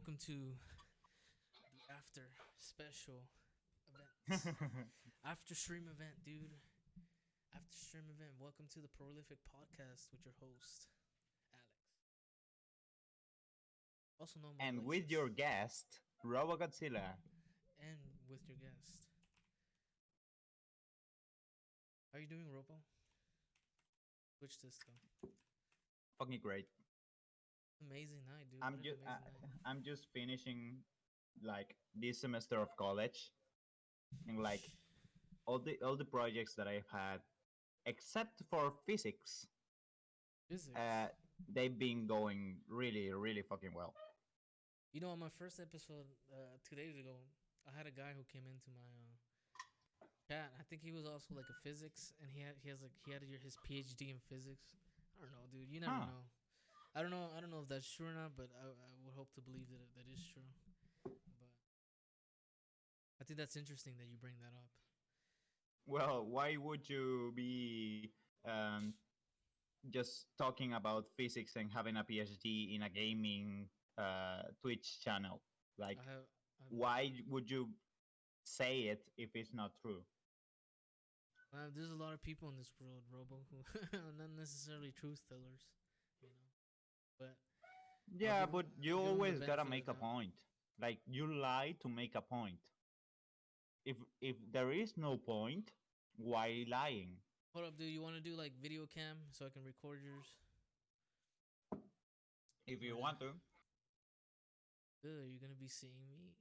welcome to the after special events. After stream event, dude. After stream event. Welcome to the Prolific Podcast with your host, Alex. Also known by And with Alexis. your guest, RoboGodziIla. And with your guest. How are you doing, Robo? Switch this though. Fucking great. Amazing night, dude. What I'm an just amazing night. I'm just finishing like this semester of college, and like all the projects that I've had, except for physics, Physics. uh, they've been going really fucking well. You know, on my first episode 2 days ago, I had a guy who came into my chat. I think he was also like a physics, and he had his PhD in physics. I don't know, dude. You never Huh. know. I don't know if that's true or not, but I would hope to believe that is true. But I think that's interesting that you bring that up. Well, why would you be just talking about physics and having a PhD in a gaming Twitch channel? Like, I have. why would you say it if it's not true? There's a lot of people in this world, Robo, who are not necessarily truth tellers, you know. But Yeah, but you I'll give them the always gotta benefit of make the a doubt. point. Like, you lie to make a point. If there is no point, why lying? Hold up, dude. You want to do like video cam so I can record yours? If Or you nah? want to. You're gonna be seeing me.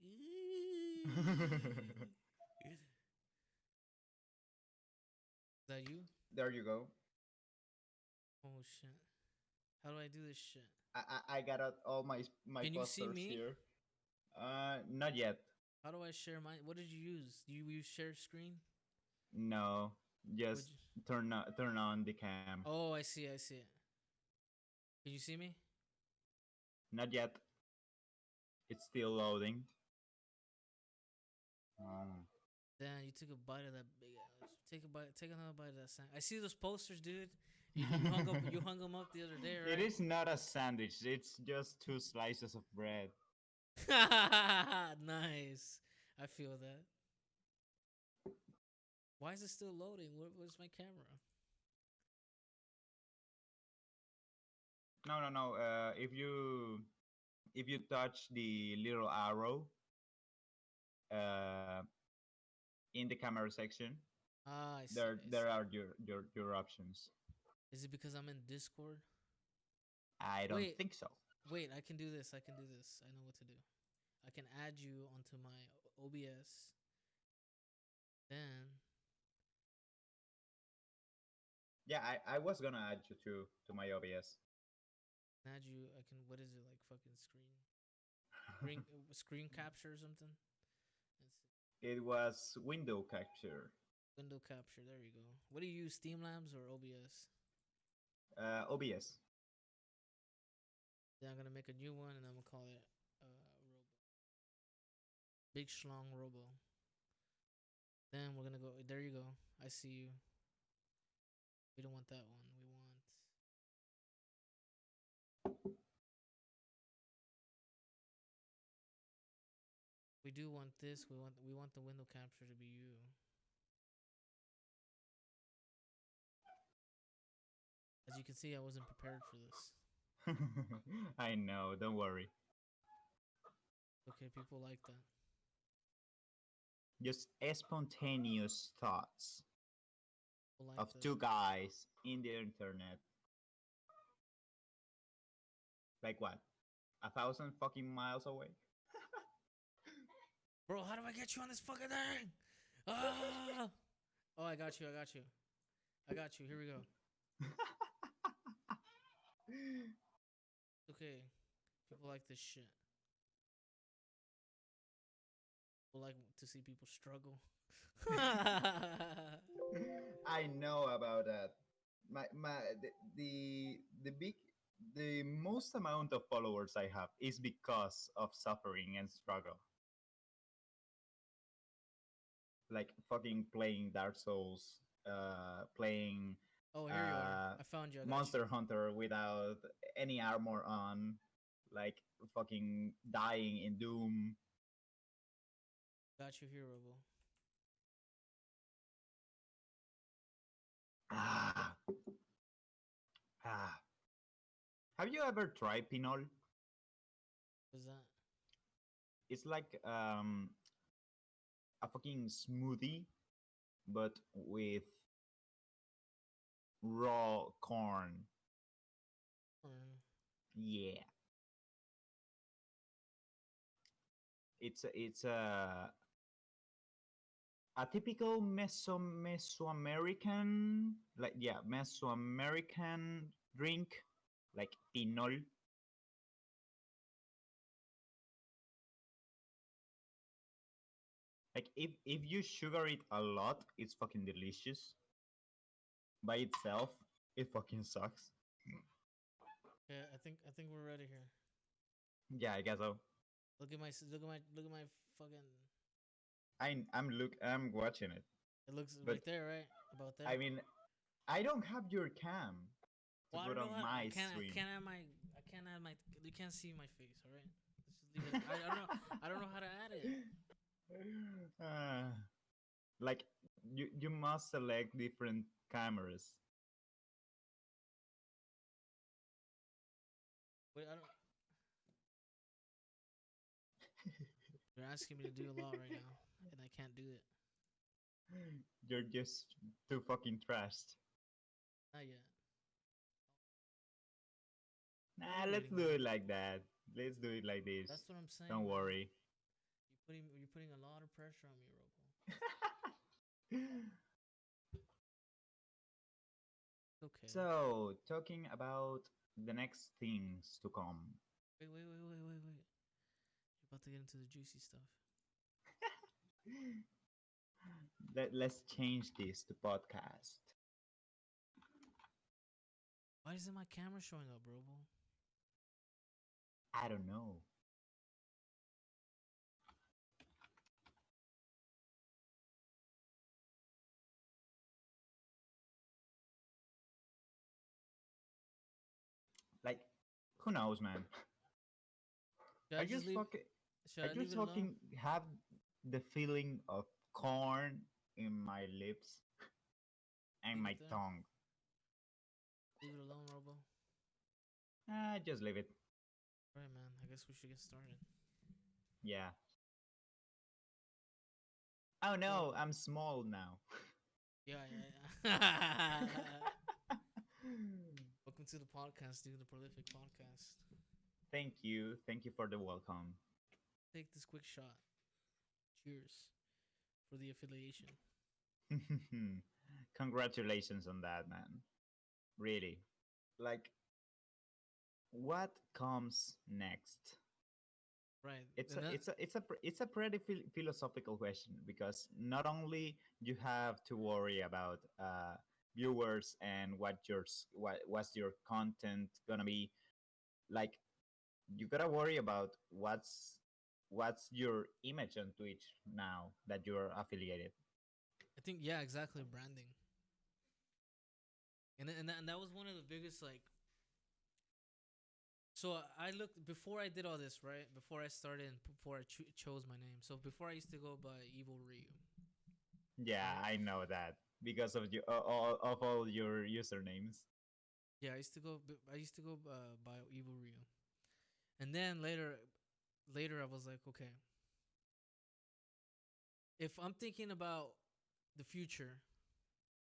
Is that you? There you go. Oh shit! How do I do this shit? I got out all my Can you see posters me? here. Not yet. How do I share my? What did you use? Do you use share screen? No, Would just you? turn on the cam. Oh, I see. I see it. Can you see me? Not yet. It's still loading. Oh. Damn, you took a bite of that big ass. Take a bite. Take another bite of that sandwich. I see those posters, dude. You hung up. You hung them up the other day, It right? is not a sandwich. It's just two slices of bread. Nice. I feel that. Why is it still loading? Where's my camera? No, no, no. If you touch the little arrow uh, in the camera section, Ah, I see. there I there see. are your options. Is it because I'm in Discord? I don't Wait, think so. wait. I can do this. I can do this. I know what to do. I can add you onto my OBS. Then Yeah, I was gonna add you to my OBS. add you. I can. What is it like? Fucking screen capture or something. Let's see. It was window capture. Window capture. There you go. What do you use? Streamlabs or OBS? OBS. Then I'm gonna make a new one and I'm gonna call it Robo. Big Schlong Robo. Then we're gonna go. There you go. I see you. We don't want that one. We want. We do want this. We want the window capture to be you. As you can see, I wasn't prepared for this. I know. Don't worry. Okay, people like that. Just spontaneous thoughts People like of that. two guys in the internet. Like what? 1,000 fucking miles away? Bro, how do I get you on this fucking thing? Ah! Oh, I got you. I got you. I got you. Here we go. Okay. People like this shit. People like to see people struggle. I know about that. My the big the most amount of followers I have is because of suffering and struggle. Like fucking playing Dark Souls, playing Oh, here you are. uh, I found you. I got you. Monster Hunter without any armor on, like fucking dying in Doom. Got you here, Robo. Ah, ah. Have you ever tried pinol? What's that? It's like a fucking smoothie, but with raw corn. Yeah, it's a typical Mesoamerican, like, yeah, Mesoamerican drink, like pinol. Like if you sugar it a lot, it's fucking delicious. By itself, it fucking sucks. Yeah, I think we're ready here. Yeah, I guess so. Look at my fucking. I'm watching it, It looks but right there, right about there. I mean, I don't have your cam to Well, I put don't on know how. my I can't. I stream. can't add my. I can't add my. You can't see my face. All right. Let's just leave it. I don't know. I don't know how to add it. Uh, like you must select different cameras. Wait, I don't. You're asking me to do a lot right now, and I can't do it. You're just too fucking trashed. Not yet. What are Nah, you let's waiting do on? it like that. Let's do it like this. That's what I'm saying, Don't man. worry. You're putting a lot of pressure on me, Robo. Okay. So, talking about the next things to come. Wait. You're about to get into the juicy stuff. Let's change this to podcast. Why isn't my camera showing up, Robo? I don't know. Like, who knows, man? Should I I just just leave? fucking, Should I I leave just it alone? fucking have the feeling of corn in my lips and Leave my it there. tongue. Leave it alone, Robo. Just leave it. All right, man. I guess we should get started. Yeah. Oh So no, I'm small now. yeah. Welcome to the podcast, dude. The prolific podcast. Thank you. Thank you for the welcome. Take this quick shot. Cheers for the affiliation. Congratulations on that, man. Really. Like, what comes next? Right. It's And a that, it's a it's a it's a pretty philosophical question, because not only you have to worry about viewers and what's your content gonna be, like, you gotta worry about what's your image on Twitch now that you're affiliated. I think yeah, exactly. Branding. And that was one of the biggest like. So I looked before I did all this, right? Before I started and before I chose my name. So before I used to go by Evil Ryu, Yeah, right? I know that because of all your usernames. Yeah, I used to go by Evil Ryu, and then later I was like, okay, if I'm thinking about the future,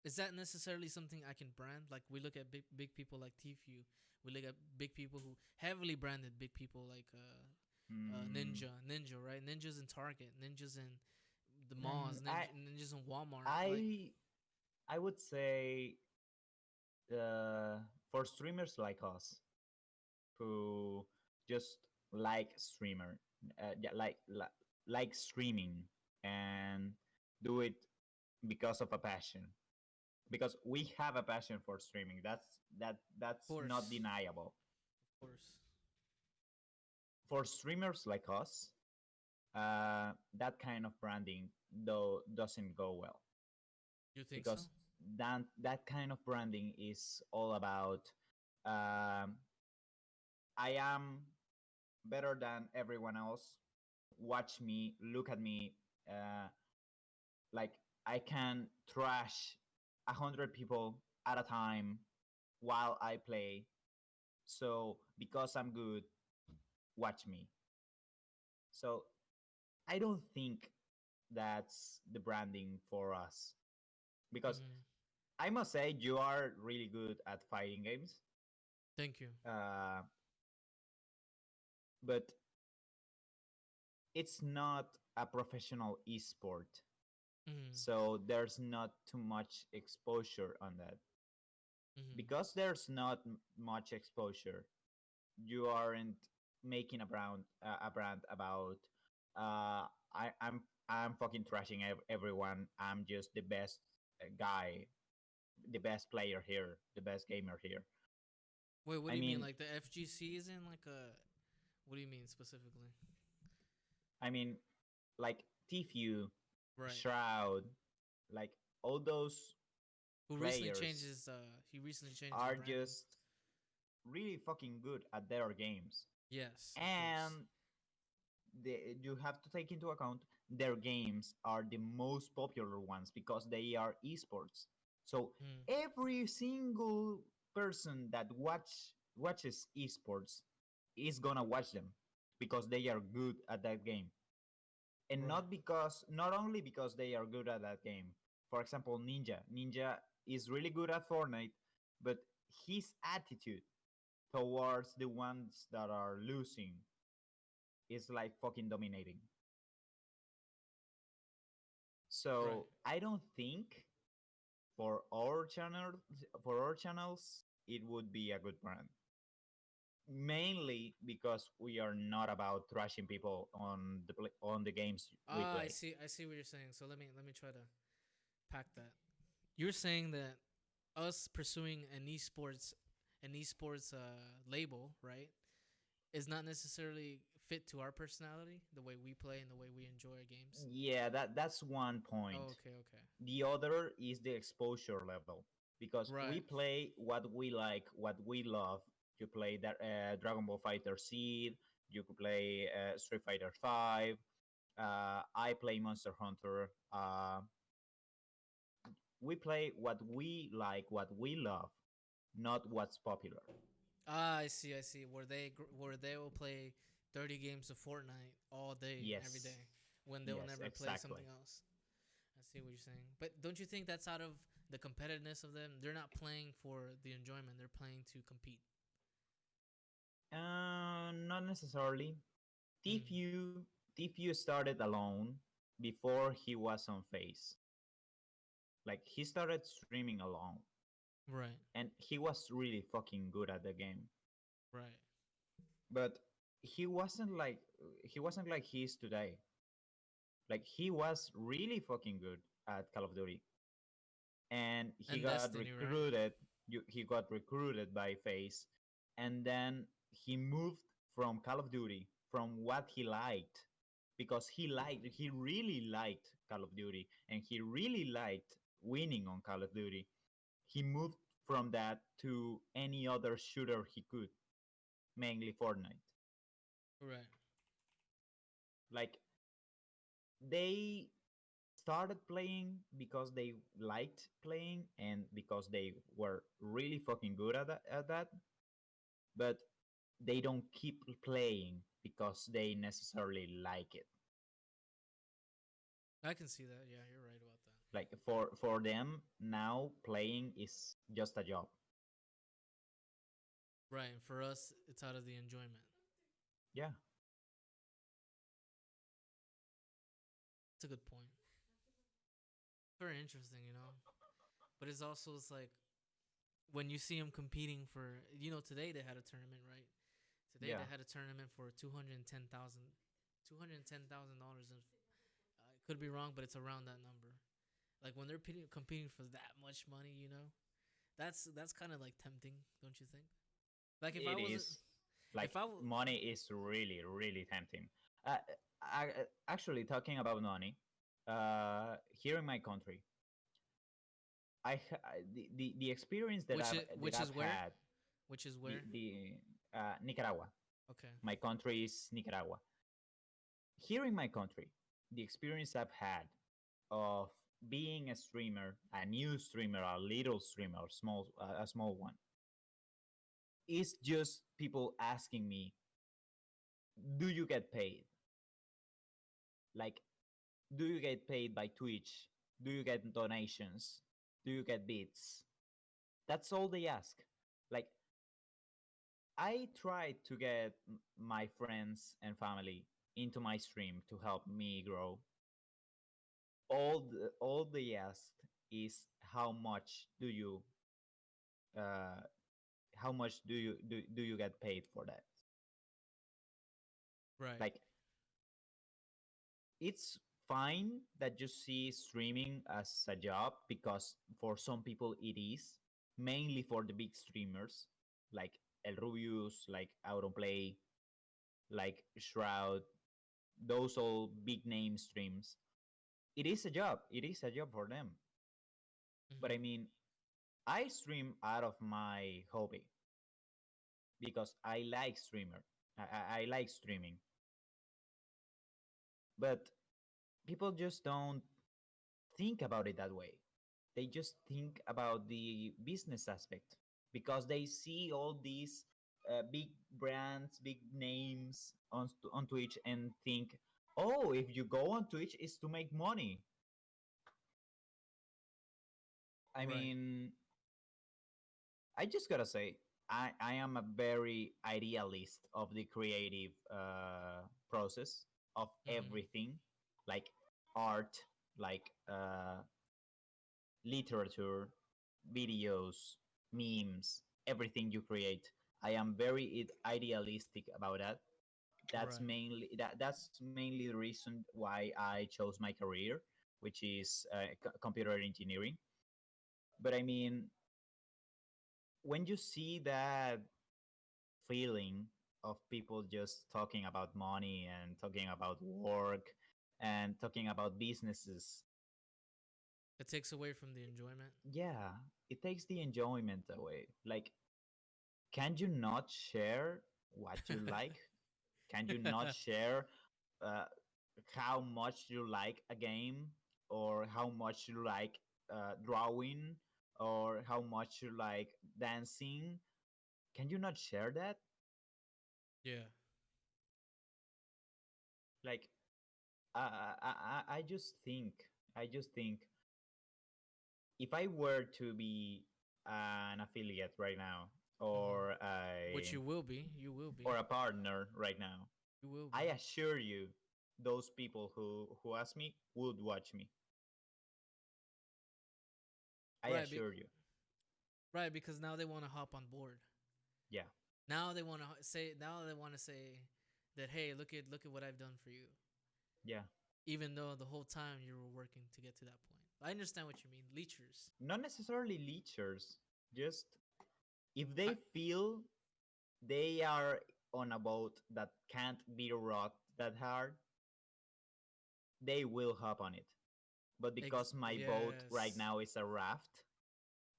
is that necessarily something I can brand? Like we look at big people like Tfue, we look at big people who heavily branded big people like Mm, Ninja, right? Ninjas in Target, Ninjas in the mm, malls, I Ninjas in Walmart. Like I I would say for streamers like us who just like yeah, like streaming and do it because of a passion. Because we have a passion for streaming. That's not course, deniable. of course. For streamers like us, that kind of branding though doesn't go well, You think so? because that kind of branding is all about um, I am better than everyone else. Watch me, look at me. Uh, like I can trash 100 people at a time while I play. So because I'm good, watch me. So I don't think that's the branding for us because Mm-hmm. I must say you are really good at fighting games. Thank you. Uh, but it's not a professional esport, Mm-hmm. so there's not too much exposure on that. Mm-hmm. Because there's not much exposure, you aren't making a brand about I'm fucking trashing everyone. I'm just the best guy, the best player here, the best gamer here. Wait, what I do you mean? mean, Like the FGC isn't like a? What do you mean specifically? I mean, like Tfue, Right. Shroud, like all those Who recently changed players his? He recently changed his are branding. just really fucking good at their games, Yes, of course. and you have to take into account their games are the most popular ones because they are esports. So Mm. every single person that watches esports is gonna watch them because they are good at that game, and Right. not only because they are good at that game. For example, Ninja is really good at Fortnite, but his attitude towards the ones that are losing is like fucking dominating. Right. So I don't think for our channel for our channels it would be a good brand. Mainly because we are not about thrashing people on on the games we Ah, I play. see. I see what you're saying. So let me try to pack that. You're saying that us pursuing an esports label, right, is not necessarily fit to our personality, the way we play and the way we enjoy our games. Yeah, that's one point. Oh, okay, okay. The other is the exposure level because we Right. play what we like, what we love. You play that Dragon Ball Fighter Seed. You could play Street Fighter 5. I play Monster Hunter. We play what we like, what we love, not what's popular. Ah, I see. I see. Where they will play 30 games of Fortnite all day, every Yes, day, when they will yes, never play exactly. something else. I see what you're saying. But don't you think that's out of the competitiveness of them? They're not playing for the enjoyment. They're playing to compete. Not necessarily. Mm. Tfue started alone before he was on Face. Like he started streaming alone, Right. and he was really fucking good at the game. Right. But he wasn't like he wasn't like he is today. Like he was really fucking good at Call of Duty, and he And got Destiny, right? recruited. He got recruited by Face, and then he moved from Call of Duty from what he liked because he really liked Call of Duty and he really liked winning on Call of Duty. He moved from that to any other shooter he could, mainly Fortnite. Right. Like they started playing because they liked playing and because they were really fucking good at that, but they don't keep playing because they necessarily like it. I can see that. Yeah, you're right about that. Like for them now playing is just a job. Right. And for us, it's out of the enjoyment. Yeah, It's a good point. Very interesting, you know. But it's like when you see them competing for, today they had a tournament, right? Today yeah, they had a tournament for $210,000, and it could be wrong, but it's around that number. Like when they're competing for that much money, that's kind of like tempting, don't you think? Like if I it was, is. Like if I, w- money is really really tempting. uh, Actually talking about money, here in my country, the experience which is that which is I've where, had, which is the where. Nicaragua. Okay. My country is Nicaragua. Here in my country, the experience I've had of being a streamer, a new streamer, a little streamer, a small one, is just people asking me, "Do you get paid? Like, do you get paid by Twitch? Do you get donations? Do you get bits?" That's all they ask. Like, I tried to get my friends and family into my stream to help me grow. All they asked is uh, how much do you get paid for that? Right. Like, it's fine that you see streaming as a job because for some people it is, mainly for the big streamers like El Rubius, like Autoplay, like Shroud, those all big name streams. It is a job. It is a job for them. But I Mm-hmm. mean, I stream out of my hobby because I like streamer. I like streaming. But people just don't think about it that way. They just think about the business aspect because they see all these big brands, big names on Twitch and think, oh, if you go on Twitch, it's to make money. I Right. mean, I just gotta say, I am a very idealist of the creative process of Mm-hmm. everything, like art, like literature, videos, memes, everything you create. I am very idealistic about that. Right. That's mainly the reason why I chose my career, which is computer engineering. But I mean, when you see that feeling of people just talking about money and talking about work and talking about businesses, It takes away from the enjoyment. yeah, it takes the enjoyment away. Like, can you not share what you like? Can you not share uh, how much you like a game, or how much you like drawing, or how much you like dancing? Can you not share that? Yeah. Like, I just think, I just think, if I were to be an affiliate right now, Mm-hmm. or Which a you will be. You will be. or a partner right now, You will I be. assure you, those people who ask me would watch me. I Right. assure you. Right. Because now they want to hop on board. Yeah, Now they want to say. Now they want to say that, hey, look at what I've done for you. yeah. Even though the whole time you were working to get to that point. I understand what you mean. Leechers. Not necessarily leechers. Just if I, they feel they are on a boat that can't be rocked that hard, they will hop on it. But because my boat right yes. now is a raft,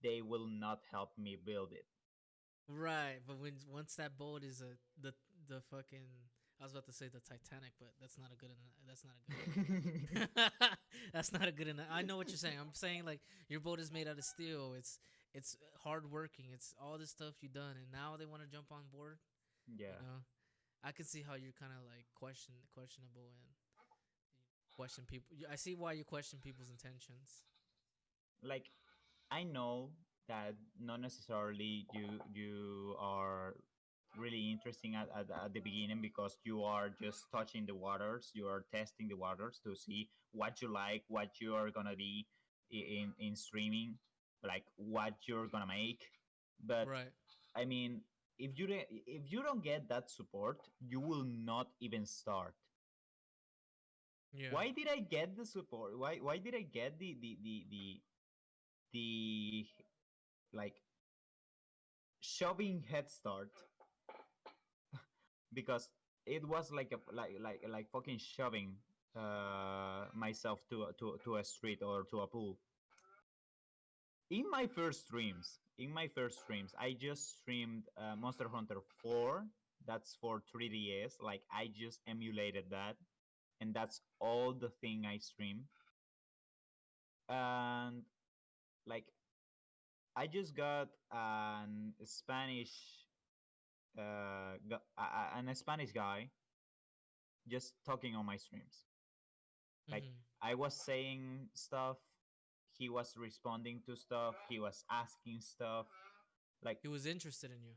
they will not help me build it. Right, but when once that boat is the fucking, I was about to say the Titanic, but that's not a good that's not a good that's not a good enough. I know what you're saying. I'm saying like your boat is made out of steel. It's hard working. It's all this stuff you done, and now they want to jump on board. You Yeah. know, I can see how you're kind of like questionable and question people. I see why you question people's intentions. Like, I know that not necessarily you are really interesting at the beginning because you are just touching the waters, you are testing the waters to see what you like, what you are gonna be in streaming, like what you're gonna make. But Right. I mean, if you don't get that support, you will not even start. Yeah. Why did I get the support? Why did I get the like shoving head start? Because it was like like fucking shoving myself to a street or to a pool. In my first streams, I just streamed Monster Hunter 4 That's for 3DS. Like I just emulated that, and that's all the thing I stream. And like I just got an Spanish an Spanish guy just talking on my streams. Like Mm-hmm. I was saying stuff, he was responding to stuff, he was asking stuff. Like He was interested in you.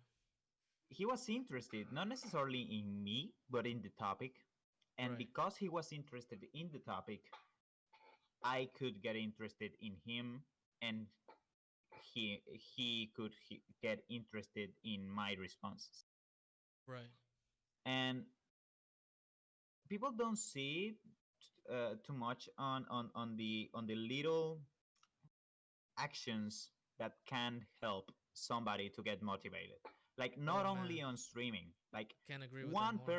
he was interested not necessarily in me, but in the topic. And Right. because he was interested in the topic, I could get interested in him, and he could get interested in my responses. Right. And people don't see it too much on the little actions that can help somebody to get motivated. Like not Oh man, only on streaming, like can't agree with that more.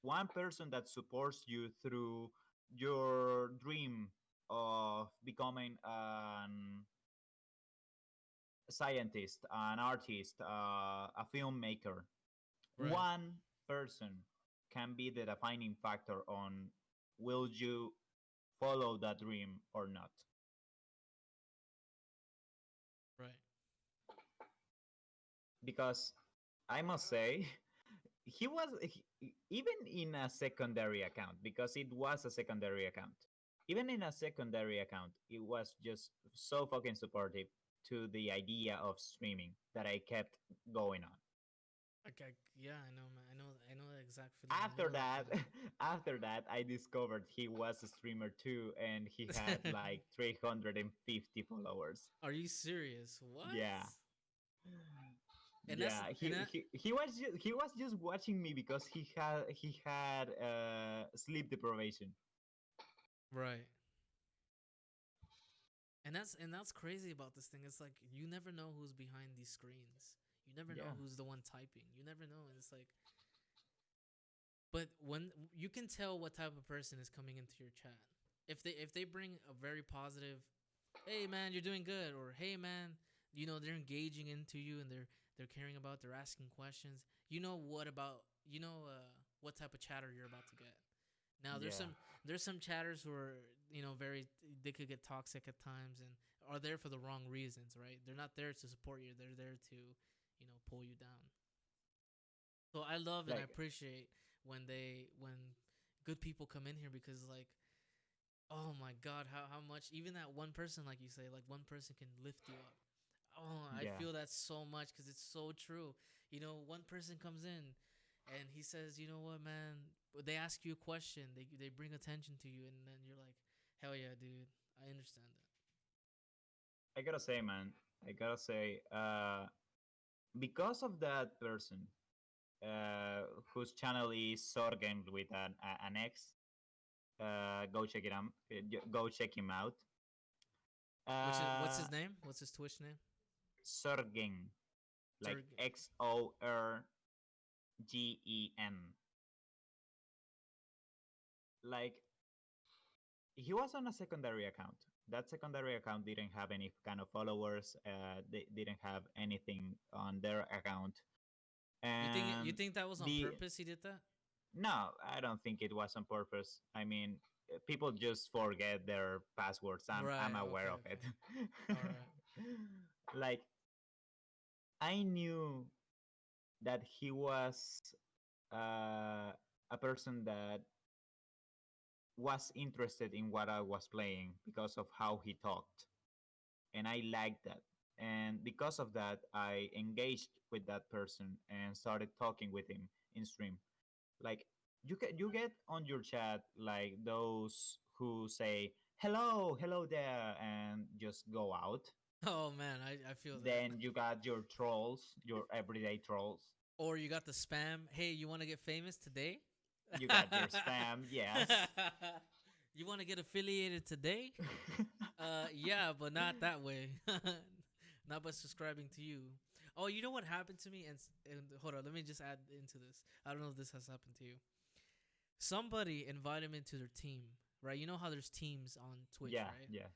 one person that supports you through your dream of becoming a scientist, an artist, a filmmaker. Right. One person can be the defining factor on will you follow that dream or not. Right. Because I must say, even in a secondary account, because it was a secondary account. Even in a secondary account, it was just so fucking supportive to the idea of streaming that I kept going on. Okay. Yeah, I know, man. I know the exact feeling. I After know that that, feeling. after that, I discovered he was a streamer too, and he had like 350 followers. Are you serious? What? Yeah, And that's yeah. and that. He was just watching me because he had sleep deprivation. Right. And that's crazy about this thing. It's like you never know who's behind these screens. You never know Yeah, who's the one typing. You never know. And it's like, but when you can tell what type of person is coming into your chat, if they bring a very positive, hey man, you're doing good, or hey man, they're engaging into you and they're caring about, they're asking questions. What type of chatter you're about to get. Now yeah. there's some chatters who are very, they could get toxic at times and are there for the wrong reasons, right? They're not there to support you. They're there to pull you down. So I love and I Like appreciate when good people come in here because like, oh my god, how much even that one person, like you say, like one person can lift you up. Oh, I yeah, feel that so much because it's so true. One person comes in and he says, you know what, man, they ask you a question, they bring attention to you, and then you're like, hell yeah, dude, I understand that. I gotta say, man, I gotta say, because of that person, whose channel is Sorgen with an X, go check it out. Go check him out. Which is what's Uh, his name? What's his Twitch name? Sorgen, like Sir. Xorgen. Like he was on a secondary account. That secondary account didn't have any kind of followers. They didn't have anything on their account. You And think that was on the purpose? He did that. no, I don't think it was on purpose. I mean, people just forget their passwords. I'm Right. aware Okay. of it. Okay. All right. Like I knew that he was a person that was interested in what I was playing because of how he talked, and I liked that. And because of that, I engaged with that person and started talking with him in stream. Like you get on your chat like those who say hello, hello there, and just go out. Oh man, I feel that. Then you got your trolls, your everyday trolls. Or you got the spam. Hey, you want to get famous today? You got your spam, yes. You want to get affiliated today? Yeah, but not that way. Not by subscribing to you. Oh, you know what happened to me? And hold on, let me just add into this. I don't know if this has happened to you. Somebody invited me to their team, right? You know how there's teams on Twitch, Yeah, right? yeah,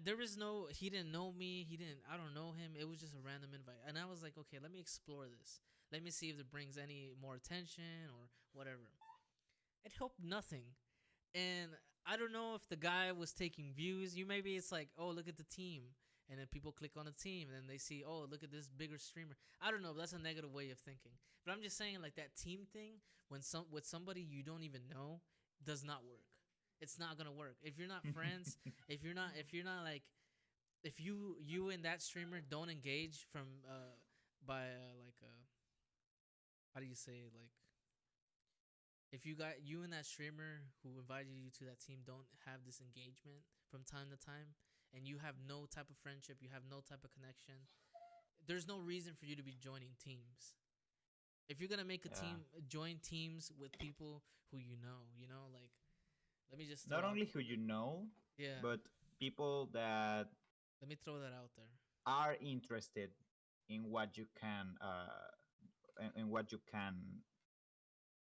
there is no, he didn't know me, he didn't, I don't know him, it was just a random invite, and I was like, okay, let me explore this, let me see if it brings any more attention or whatever. It helped nothing. And I don't know if the guy was taking views. You maybe it's like, oh, look at the team, and then people click on the team, and then they see, oh, look at this bigger streamer. I don't know. That's a negative way of thinking. But I'm just saying, like that team thing, when some with somebody you don't even know, does not work. It's not gonna work if you're not friends. If you're not like, if you and that streamer don't engage from by like how do you say, like, if you got, you and that streamer who invited you to that team don't have this engagement from time to time, and you have no type of friendship, you have no type of connection, there's no reason for you to be joining teams. If you're gonna make a Yeah. team, join teams with people who like, let me just throw Not out, only who you know, yeah, but people that let me throw that out there. are interested in what you can in what you can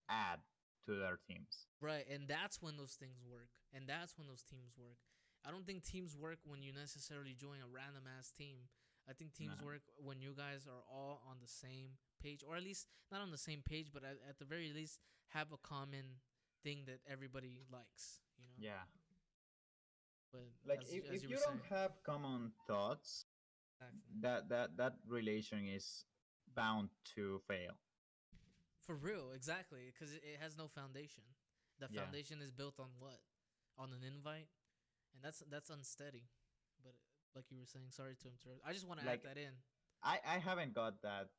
add to their teams. Right, and that's when those things work, and that's when those teams work. I don't think teams work when you necessarily join a random ass team. I think No. teams work when you guys are all on the same page, or at least not on the same page, but at the very least have a common thing that everybody likes. Yeah. But Like as if you you were don't saying, have common thoughts, exactly. that relation is bound to fail. For real, exactly, because it has no foundation. The Yeah. foundation is built on what? On an invite, and that's unsteady. But like you were saying, sorry to interrupt. I just want to add Like that in. I haven't got that.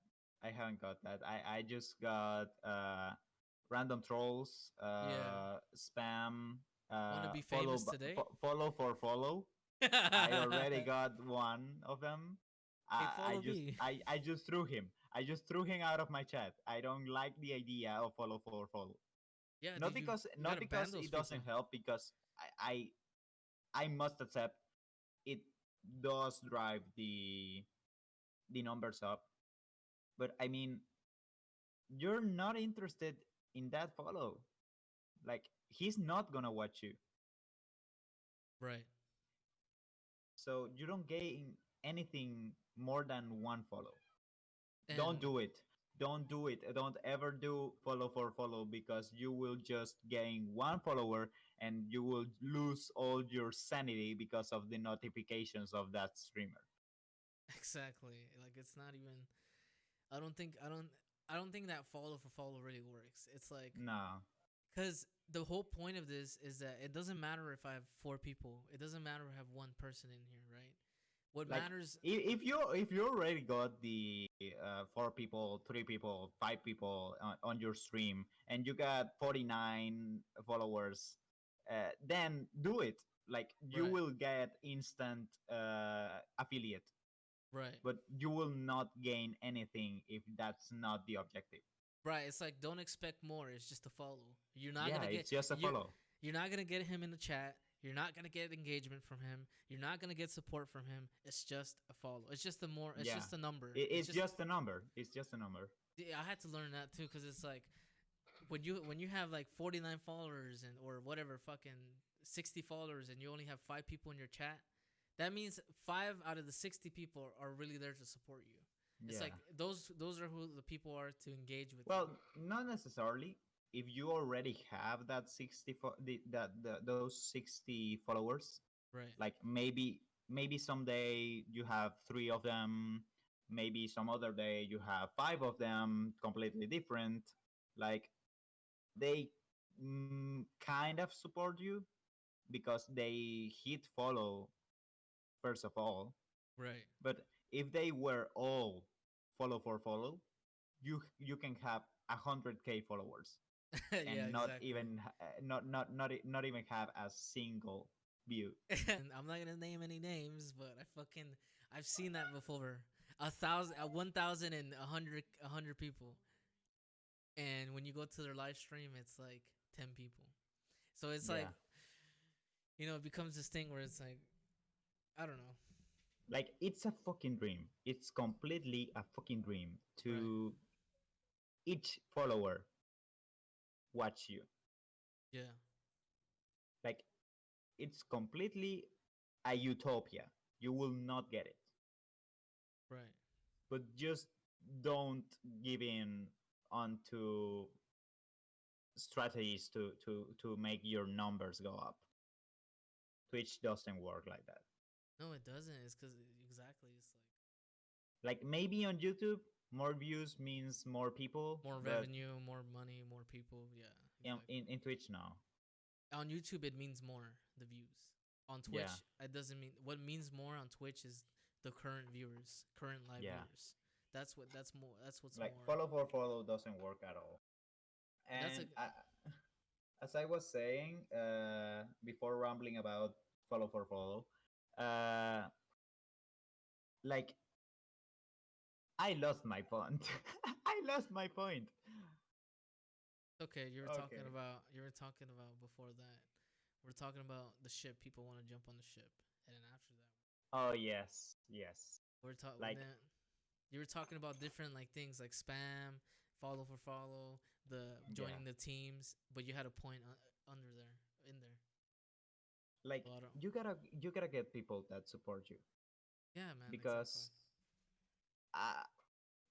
I haven't got that. I just got random trolls, Yeah, spam, want to be famous today? follow for follow. I already got one of them. Hey, follow me. I just threw him. I just threw him out of my chat. I don't like the idea of follow for follow. Yeah, Not dude, because you gotta ban it those doesn't people. help, because I must accept it does drive the numbers up. But I mean, you're not interested in that follow. Like he's not gonna watch you, Right. so you don't gain anything more than one follow. Don't And do it. Don't do it. Don't ever do follow for follow, because you will just gain one follower and you will lose all your sanity because of the notifications of that streamer. exactly, like it's not even. I don't think. I don't think that follow for follow really works. It's like, No. because the whole point of this is that it doesn't matter if I have four people. It doesn't matter if I have one person in here, right? What Like matters. if you already got the 4 people, 3 people, 5 people on your stream, and you got 49 followers, then do it. Like you Right. will get instant affiliate, Right. but you will not gain anything if that's not the objective. Right. It's like, don't expect more. It's just a follow. You're not Yeah, gonna get it's just a you. follow. You're not gonna get him in the chat. You're not gonna get engagement from him. You're not gonna get support from him. It's just a follow. It's just a more. It's Yeah, just a number. It's it's just. just a number. It's just a number. Yeah, I had to learn that too, because it's like, when you have like 49 followers, and or whatever, fucking 60 followers, and you only have 5 people in your chat. That means 5 out of the 60 people are really there to support you. It's Yeah. like, those are who the people are to engage with you. Well, not necessarily. If you already have that 60 those 60 followers, Right. like maybe someday you have 3 of them, maybe some other day you have 5 of them, completely different. Like they kind of support you because they hit follow first of all. Right. But if they were all follow for follow, you can have 100K followers Yeah, and not exactly. even not even have a single view. I'm not gonna name any names, but I've seen that before. 1,000 and a hundred people, and when you go to their live stream, it's like 10 people. So it's like, Yeah, it becomes this thing where it's like, I don't know. like it's a fucking dream. It's completely a fucking dream Right. to each follower watch you. Yeah. Like it's completely a utopia. You will not get it. Right. But just don't give in onto strategies to make your numbers go up. Twitch doesn't work like that. No, it doesn't. It's because exactly. It's Like maybe on YouTube, more views means more people, more but revenue, more money, more people. Yeah, in, exactly. in, in Twitch, no. On YouTube, it means more the views. On Yeah, Twitch, it doesn't mean. What means more on Twitch is the current viewers, current live yeah. viewers. That's what. That's more. That's what's Like more. follow for follow doesn't work at all. And that's And like as I was saying before rambling about follow for follow, uh, like I lost my point. I lost my point. okay. Okay. You were talking about before that. We're talking about the ship. People want to jump on the ship, and then after that, Oh yes, yes. we're talking. Like Then you were talking about different like things like spam, follow for follow, the yeah, joining the teams, but you had a point under there, in there. like So I don't. you gotta get people that support you Yeah, man. Exactly. because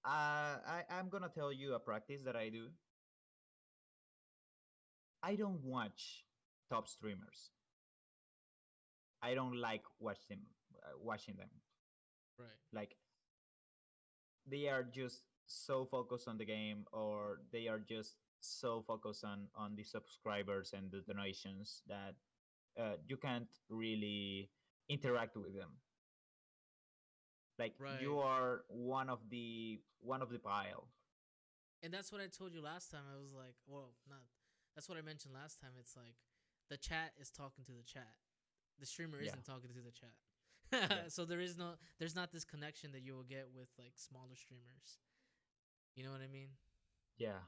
I I'm gonna tell you a practice that I do. I don't watch top streamers. I don't like watching them. Right. Like they are just so focused on the game, or they are just so focused on the subscribers and the donations that you can't really interact with them. Like you Right. are one of the pile. And that's what I told you last time. I was like, well, not. That's what I mentioned last time. It's like the chat is talking to the chat. The streamer Yeah, isn't talking to the yeah, chat. So there's not this connection that you will get with like smaller streamers. You know what I mean? yeah.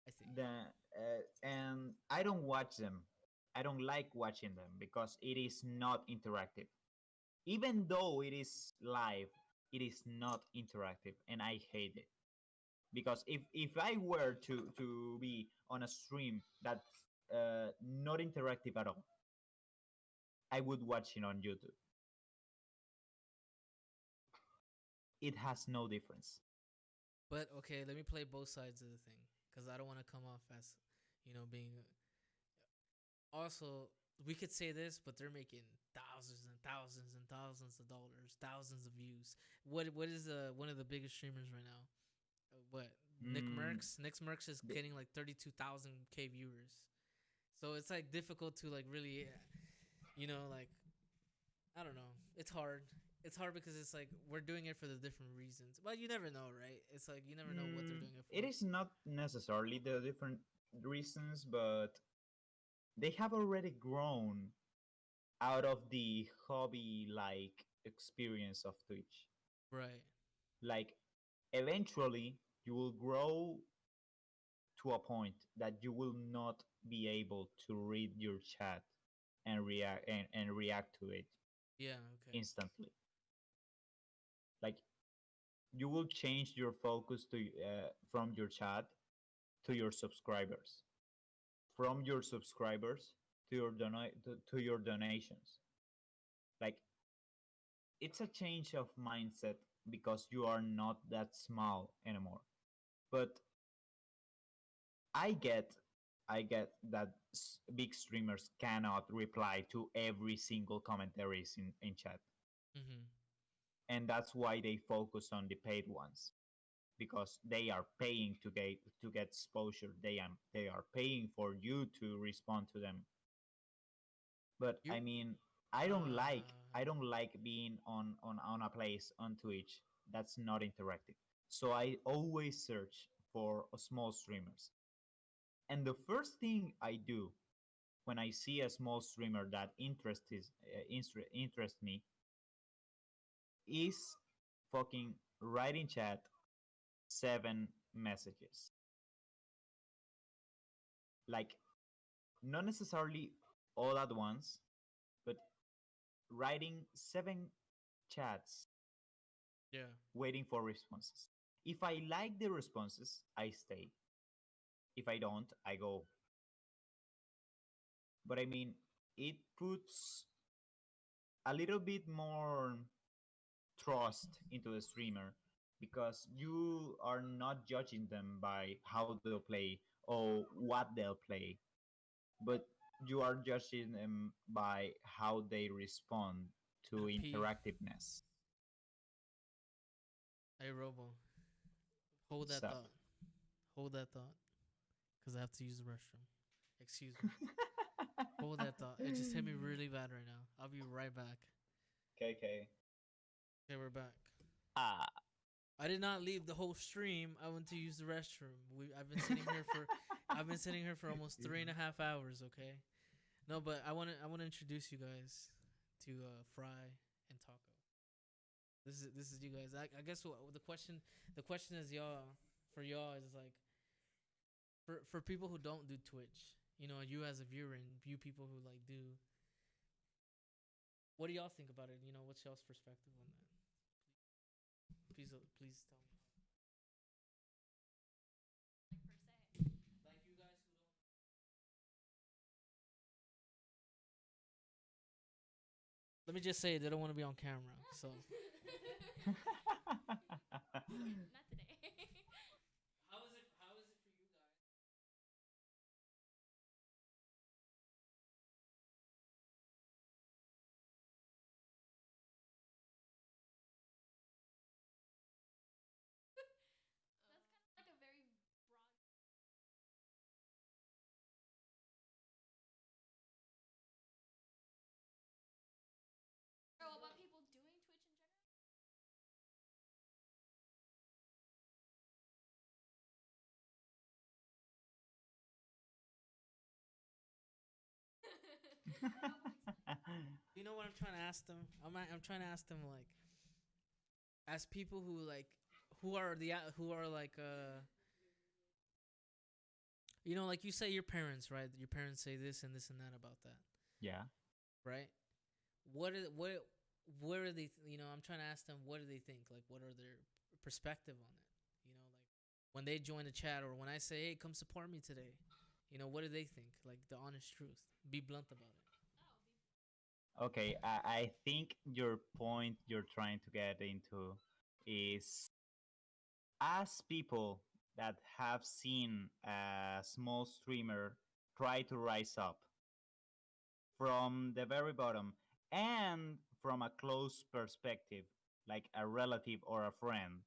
I think. And I don't watch them. I don't like watching them because it is not interactive. Even though it is live, it is not interactive, and I hate it. Because if I were to be on a stream that's not interactive at all, I would watch it on YouTube. It has no difference. But okay, let me play both sides of the thing because I don't want to come off as, being. Also, we could say this, but they're making thousands and thousands and thousands of dollars, thousands of views. What is one of the biggest streamers right now? What Nick Mm, Merckx? Nick Merckx is the, getting like 32,000 k viewers. So it's like difficult to like really, like I don't know. It's hard. It's hard because it's like we're doing it for the different reasons. But you never know, right? It's like you never know what they're doing it for. it is not necessarily the different reasons, but they have already grown out of the hobby like experience of Twitch. Right. Like eventually you will grow to a point that you will not be able to read your chat and react to it Yeah. Okay. instantly. Like you will change your focus to from your chat to your subscribers, from your subscribers to your donations. Like it's a change of mindset because you are not that small anymore. But I get I get that big streamers cannot reply to every single commentaries in chat. Mhm. And that's why they focus on the paid ones because they are paying to get exposure. They are paying for you to respond to them. But You. I mean, I don't like Uh. I don't like being on a place on Twitch that's not interactive. So I always search for small streamers. And the first thing I do when I see a small streamer that interests me is fucking write in chat 7 messages. Like not necessarily all at once, but writing 7 chats Yeah. waiting for responses. If I like the responses, I stay. If I don't, I go. But I mean, it puts a little bit more trust into the streamer because you are not judging them by how they'll play or what they'll play, but you are judging them by how they respond Gotta to pee. interactiveness. Hey, Robo, hold that So, thought. Hold that thought, cause I have to use the restroom. Excuse me. Hold that thought. It just hit me really bad right now. I'll be right back. KK. Okay, we're back. Ah, I did not leave the whole stream. I went to use the restroom. I've been sitting here for I've been sitting here for almost 3.5 hours. Okay. No, but I want to introduce you guys to Fry and Taco. This is you guys. I guess the question is y'all for y'all is like for people who don't do Twitch. You know, you as a viewer and view people who like do. What do y'all think about it? You know, what's y'all's perspective on that? Please tell me. Like you guys who don't. Let me just say they don't want to be on camera. So Not today. how is it? How is it for you guys? That's kind of like a very broad. Or what people doing Twitch in general? You know what I'm trying to ask them? I'm trying to ask them like, as people who like, who are like you know, like you say your parents, right? Your parents say this and that about that, yeah. right? What are what are they? You know, I'm trying to ask them what do they think? Like, what are their perspective on it? You know, like when they join the chat or when I say, hey, come support me today. You know, what do they think? Like the honest truth. Be blunt about it. Okay, I think your point you're trying to get into is as people that have seen a small streamer try to rise up from the very bottom and from a close perspective, like a relative or a friend,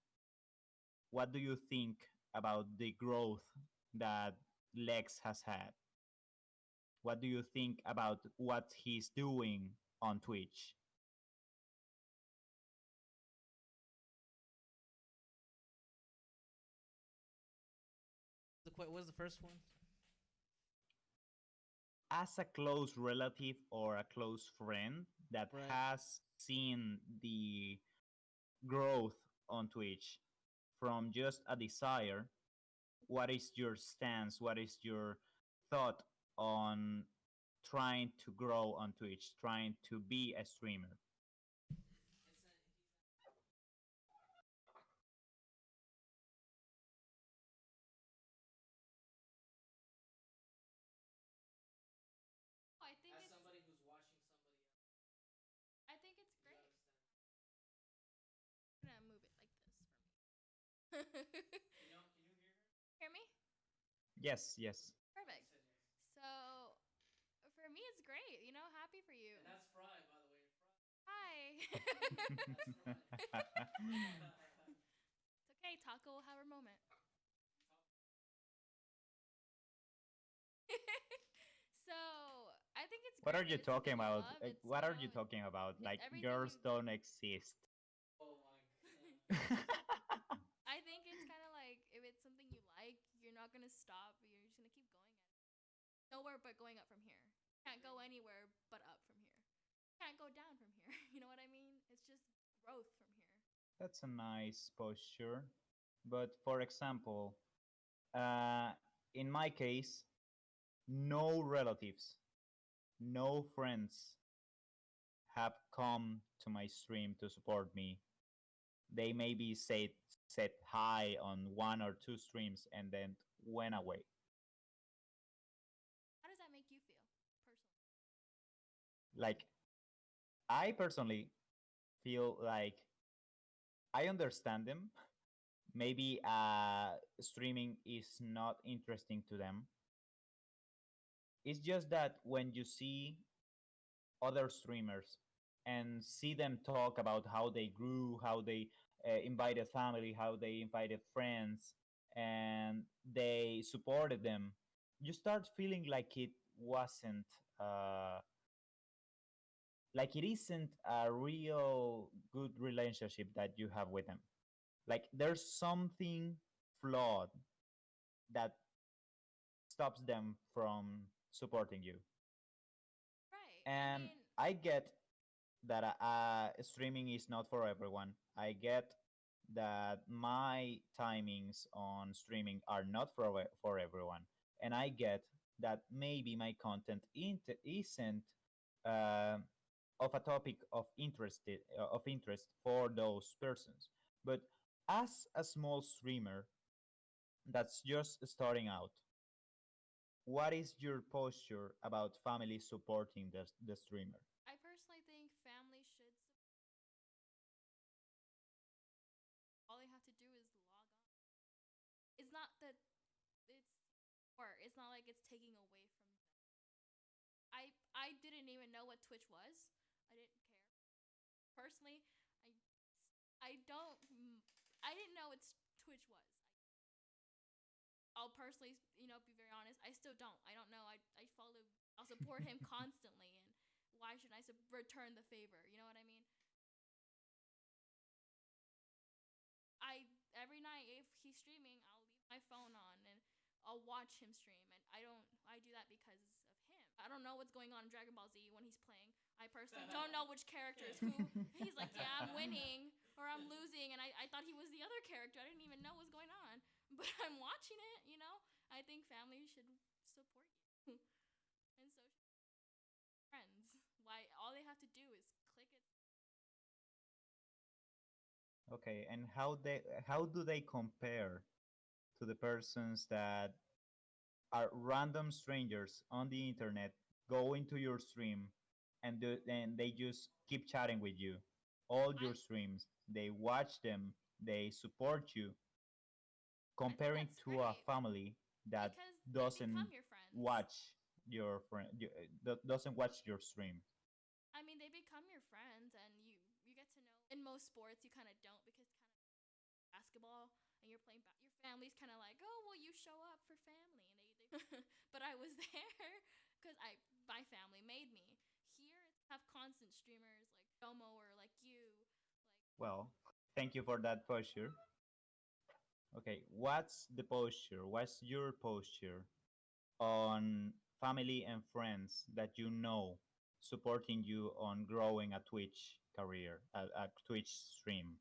what do you think about the growth that Lex has had? What do you think about what he's doing on Twitch? What was the first one? As a close relative or a close friend that Right. has seen the growth on Twitch from just a desire, what is your stance? What is your thought on trying to grow on Twitch, trying to be a streamer? Oh, I think As it's. somebody who's watching somebody else, I think it's you great. understand. I'm gonna move it like this for me. Can you hear her? Hear me? Yes, yes. She Perfect. said yes. So, for me, it's great. You know, happy for you. And that's Fry, by the way. Hi. That's Fry. It's okay. Taco will have her moment. So, I think it's What are great you that it's talking something you about? love. It's, What are you talking about? it's Like everything girls you. don't exist. Oh my god. I think it's kind of like if it's something you like, you're not gonna stop. You're just gonna keep going at it. Nowhere but going up from here. Can't go anywhere but up from here. Can't go down from here. You know what I mean? It's just growth from here. That's a nice posture. But for example, in my case, no relatives, no friends have come to my stream to support me. They maybe said hi on one or two streams and then went away. How does that make you feel personally? Like I personally feel like I understand them. Maybe streaming is not interesting to them. It's just that when you see other streamers and see them talk about how they grew, how they invited family, how they invited friends, and they supported them, you start feeling like it wasn't, uh, like it isn't a real good relationship that you have with them. Like there's something flawed that stops them from supporting you. Right. I And mean, I get that streaming is not for everyone. I get that my timings on streaming are not for everyone, and I get that maybe my content isn't uh, of a topic of interest for those persons. But as a small streamer that's just starting out, what is your posture about family supporting the streamer? I personally think family should. All they have to do is log on. It's not that it's or it's not like it's taking away from them. I didn't even know what Twitch was. I didn't care. Personally, I don't I didn't know what Twitch was. I'll personally, be very honest. I still don't. I don't know. I follow. I'll support him constantly, and why should I return the favor? You know what I mean? I every night if he's streaming, I'll leave my phone on and I'll watch him stream. And I do that because of him. I don't know what's going on in Dragon Ball Z when he's playing. I personally don't know which character is who. He's like, yeah, I'm winning or I'm losing, and I thought he was the other character. I didn't even know what's going on, but I'm watching it. I think family should support you, and so should friends. Why all they have to do is click it. Okay, and how do they compare to the persons that are random strangers on the internet go into your stream and they just keep chatting with you all I your streams, they watch them, they support you, I think comparing that's to a great family that because they doesn't become your friends. watch your friend doesn't watch your stream. I mean, they become your friends, and you get to know. In most sports, you kind of don't because kind of basketball, and you're playing. Your family's kind of like, oh, well, you show up for family, and they but I was there because my family made me. Here, it's have constant streamers like Domo or like you, Well, thank you for that posture. Okay, what's the posture, what's your posture on family and friends that you know supporting you on growing a Twitch career, a Twitch stream?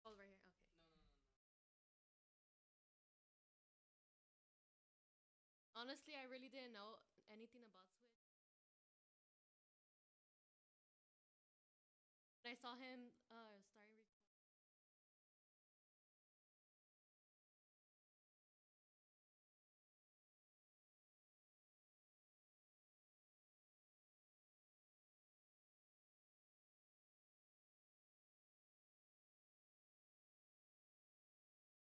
Oh, right here. Okay. Honestly, I really didn't know anything about Switch. When I saw him starting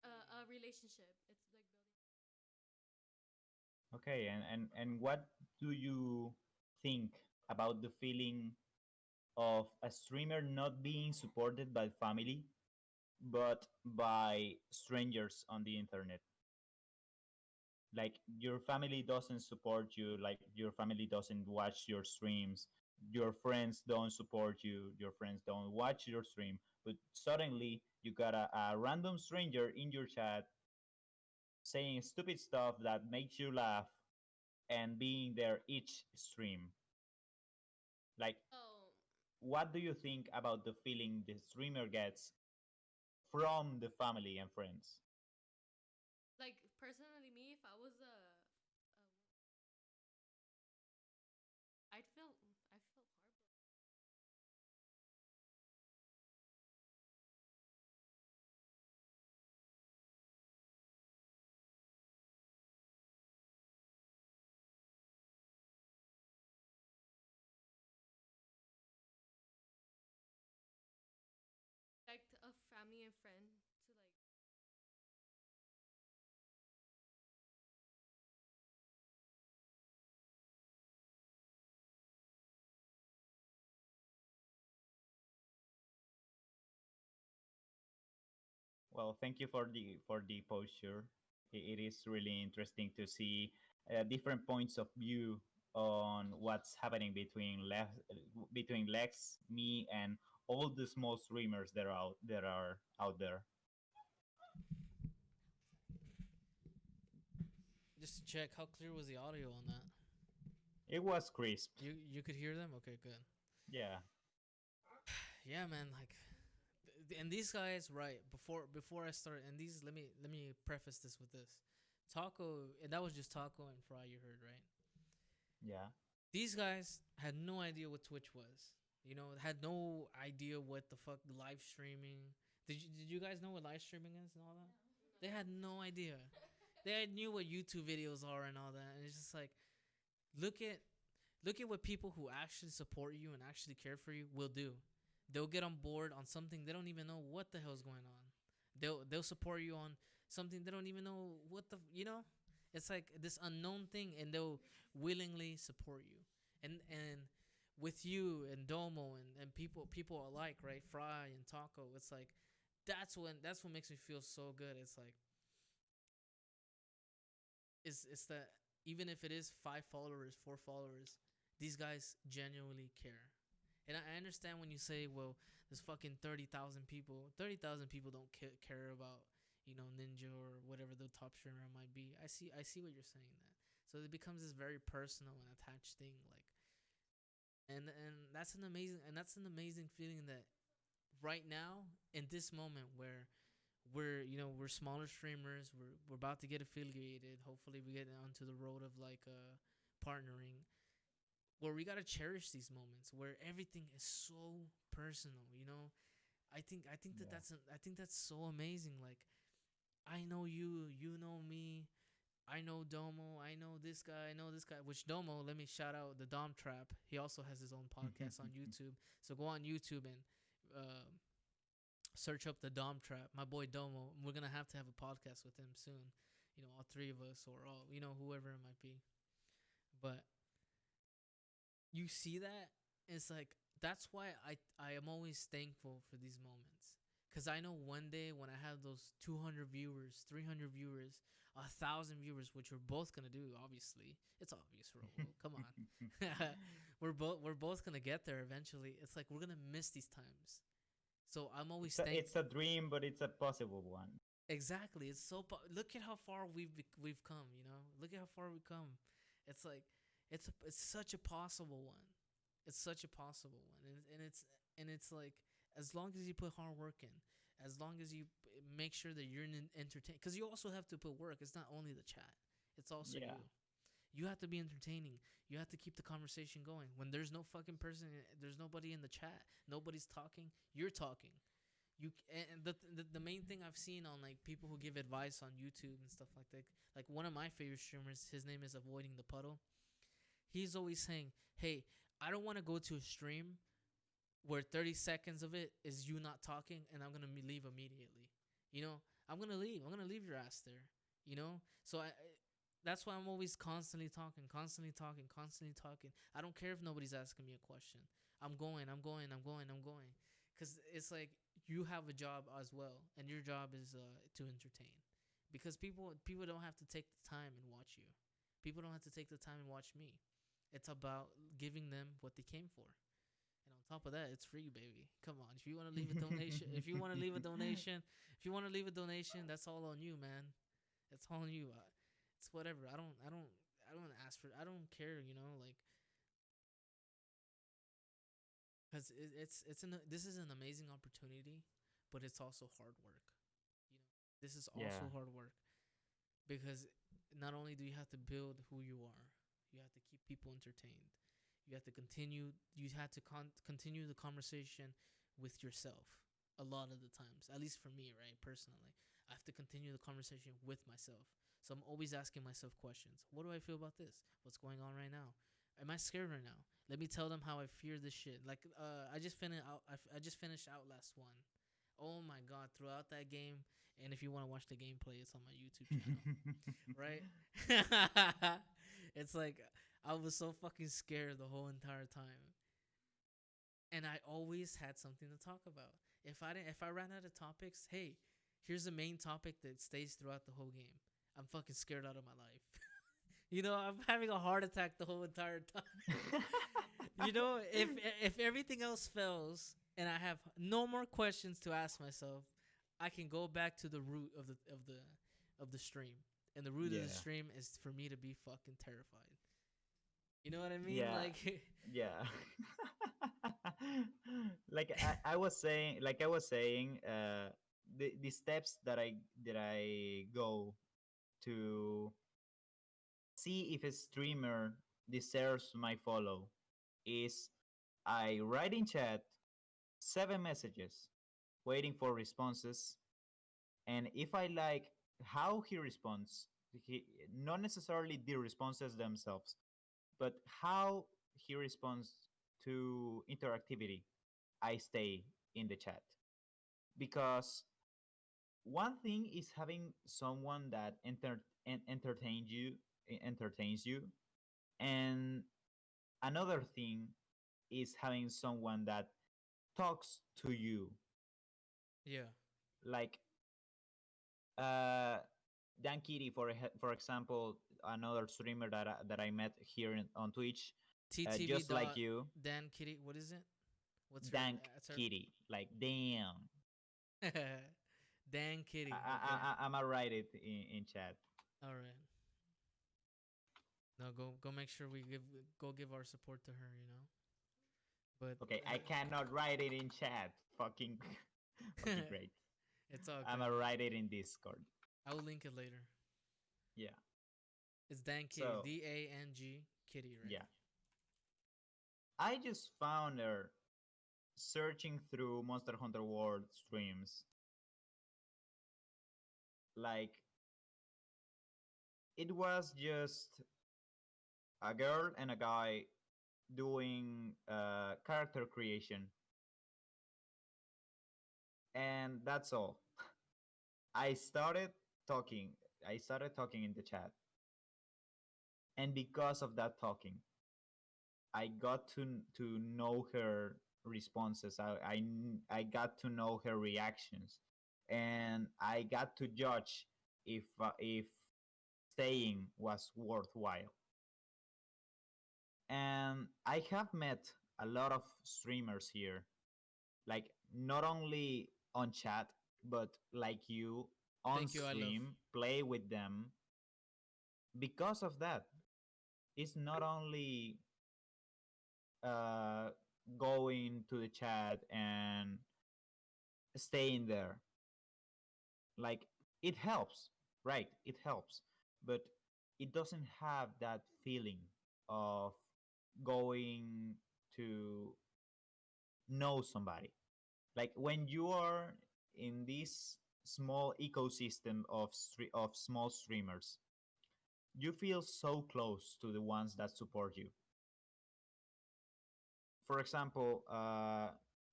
a relationship, it's like building. Okay, and what do you think about the feeling of a streamer not being supported by family but by strangers on the internet? Like your family doesn't support you, like your family doesn't watch your streams, your friends don't support you, your friends don't watch your stream, but suddenly you got a random stranger in your chat saying stupid stuff that makes you laugh and being there each stream. Like, Oh, what do you think about the feeling the streamer gets from the family and friends? like personally, me, if I was I feel horrible. family and friend to like. Well, thank you for the posture. It is really interesting to see different points of view on what's happening between Lex, me, and all the small streamers that are out there. Just to check, how clear was the audio on that? It was crisp. You could hear them? Okay, good. Yeah. Yeah, man, like and these guys, right, before I start, and these, let me preface this with this. Taco, and that was just Taco and Fry you heard, right? Yeah. These guys had no idea what Twitch was. Had no idea what the fuck live streaming. Did you guys know what live streaming is and all that? They had no idea. They knew what YouTube videos are and all that, and it's just like, look at look at what people who actually support you and actually care for you will do. They'll get on board on something they don't even know what the hell's going on. They'll support you on something they don't even know what the It's like this unknown thing, and they'll willingly support you. And with you and Domo and people alike, right? Fry and Taco, it's like that's what makes me feel so good. It's like it's that even if it is 5 followers, 4 followers, these guys genuinely care. And I understand when you say, well, there's fucking 30,000 people. 30,000 people don't care about, Ninja or whatever the top streamer might be. I see what you're saying that. So it becomes this very personal and attached thing, like, and that's an amazing feeling that right now in this moment where we're smaller streamers, we're about to get affiliated. Hopefully we get onto the road of like partnering, where we gotta cherish these moments where everything is so personal. I think that Yeah. I think that's so amazing. Like, I know you, you know me, I know Domo, I know this guy, I know this guy. Which Domo, let me shout out the Dom Trap. He also has his own podcast on YouTube. So go on YouTube and uh, search up the Dom Trap. My boy Domo. We're gonna have to have a podcast with him soon. All three of us, or all, whoever it might be. But you see that, it's like that's why I am always thankful for these moments, because I know one day when I have those 200 viewers, 300 viewers, 1,000 viewers, which we're both gonna do. Obviously, it's obvious, Robo. Come on, we're both gonna get there eventually. It's like we're gonna miss these times, so I'm always It's thankful. a dream, but it's a possible one. Exactly. It's so. Look at how far we've come. Look at how far we've come. It's like it's such a possible one. It's such a possible one, and it's like, as long as you put hard work in, as long as you make sure that you're entertain, because you also have to put work. It's not only the chat. It's also Yeah. you. You have to be entertaining. You have to keep the conversation going. When there's no fucking person, there's nobody in the chat. Nobody's talking. You're talking. And the main thing I've seen on like people who give advice on YouTube and stuff like that, like one of my favorite streamers, his name is Avoiding the Puddle. He's always saying, "Hey, I don't want to go to a stream where 30 seconds of it is you not talking, and I'm gonna leave immediately. I'm gonna leave. I'm gonna leave your ass there. So that's why I'm always constantly talking, constantly talking, constantly talking. I don't care if nobody's asking me a question. I'm going. I'm going. I'm going. I'm going. Because it's like you have a job as well, and your job is to entertain. Because people don't have to take the time and watch you. People don't have to take the time and watch me. It's about giving them what they came for. And on top of that, it's free, baby. Come on. If you want to leave a donation, if you want to leave a donation, that's all on you, man. It's all on you. It's whatever. I don't ask for. I don't care. Like, because this is an amazing opportunity, but it's also hard work. This is Yeah. also hard work, because not only do you have to build who you are, you have to keep people entertained. You have to continue. You have to continue the conversation with yourself. A lot of the times, at least for me, right? Personally, I have to continue the conversation with myself. So I'm always asking myself questions. What do I feel about this? What's going on right now? Am I scared right now? Let me tell them how I fear this shit. Like I just finished Outlast 1. Oh my god! Throughout that game, and if you want to watch the gameplay, it's on my YouTube channel, right? It's like I was so fucking scared the whole entire time, and I always had something to talk about. If I ran out of topics, hey, here's the main topic that stays throughout the whole game. I'm fucking scared out of my life. I'm having a heart attack the whole entire time. If everything else fails and I have no more questions to ask myself, I can go back to the root of the stream. And the root of the Yeah. stream is for me to be fucking terrified. You know what I mean? Yeah. Like Yeah. like I was saying, the steps that I go to see if a streamer deserves my follow is I write in chat 7 messages, waiting for responses, and if I like how he responds, he, not necessarily the responses themselves, but how he responds to interactivity, I stay in the chat. Because one thing is having someone that entertains you, and another thing is having someone that talks to you. yeah. Like uh Dan Kitty, for example, another streamer that I met here on Twitch, TTV just like dot you. Dan Kitty. What is it? What's her? Dank That's her. Kitty, like damn. Dan I Kitty. Okay. I I'ma write it in chat. All right. No, go make sure we give our support to her. But Okay, I cannot write it in chat. Fucking, fucking great. it's all I'ma good. write it in Discord. I will link it later. Yeah. It's Dan Kitty. So DANG Kitty, right? yeah, I just found her searching through Monster Hunter World streams. Like it was just a girl and a guy doing character creation, and that's all. I started talking. I started talking in the chat, and because of that talking, I got to know her responses. I got to know her reactions, and I got to judge if staying was worthwhile. And I have met a lot of streamers here, like not only on chat, but like you on Thank you. I love. stream, play with them. Because of that, it's not only uh, going to the chat and staying there. Like it helps, right? It helps, but it doesn't have that feeling of going to know somebody. Like when you are in this small ecosystem of small streamers, you feel so close to the ones that support you. For example,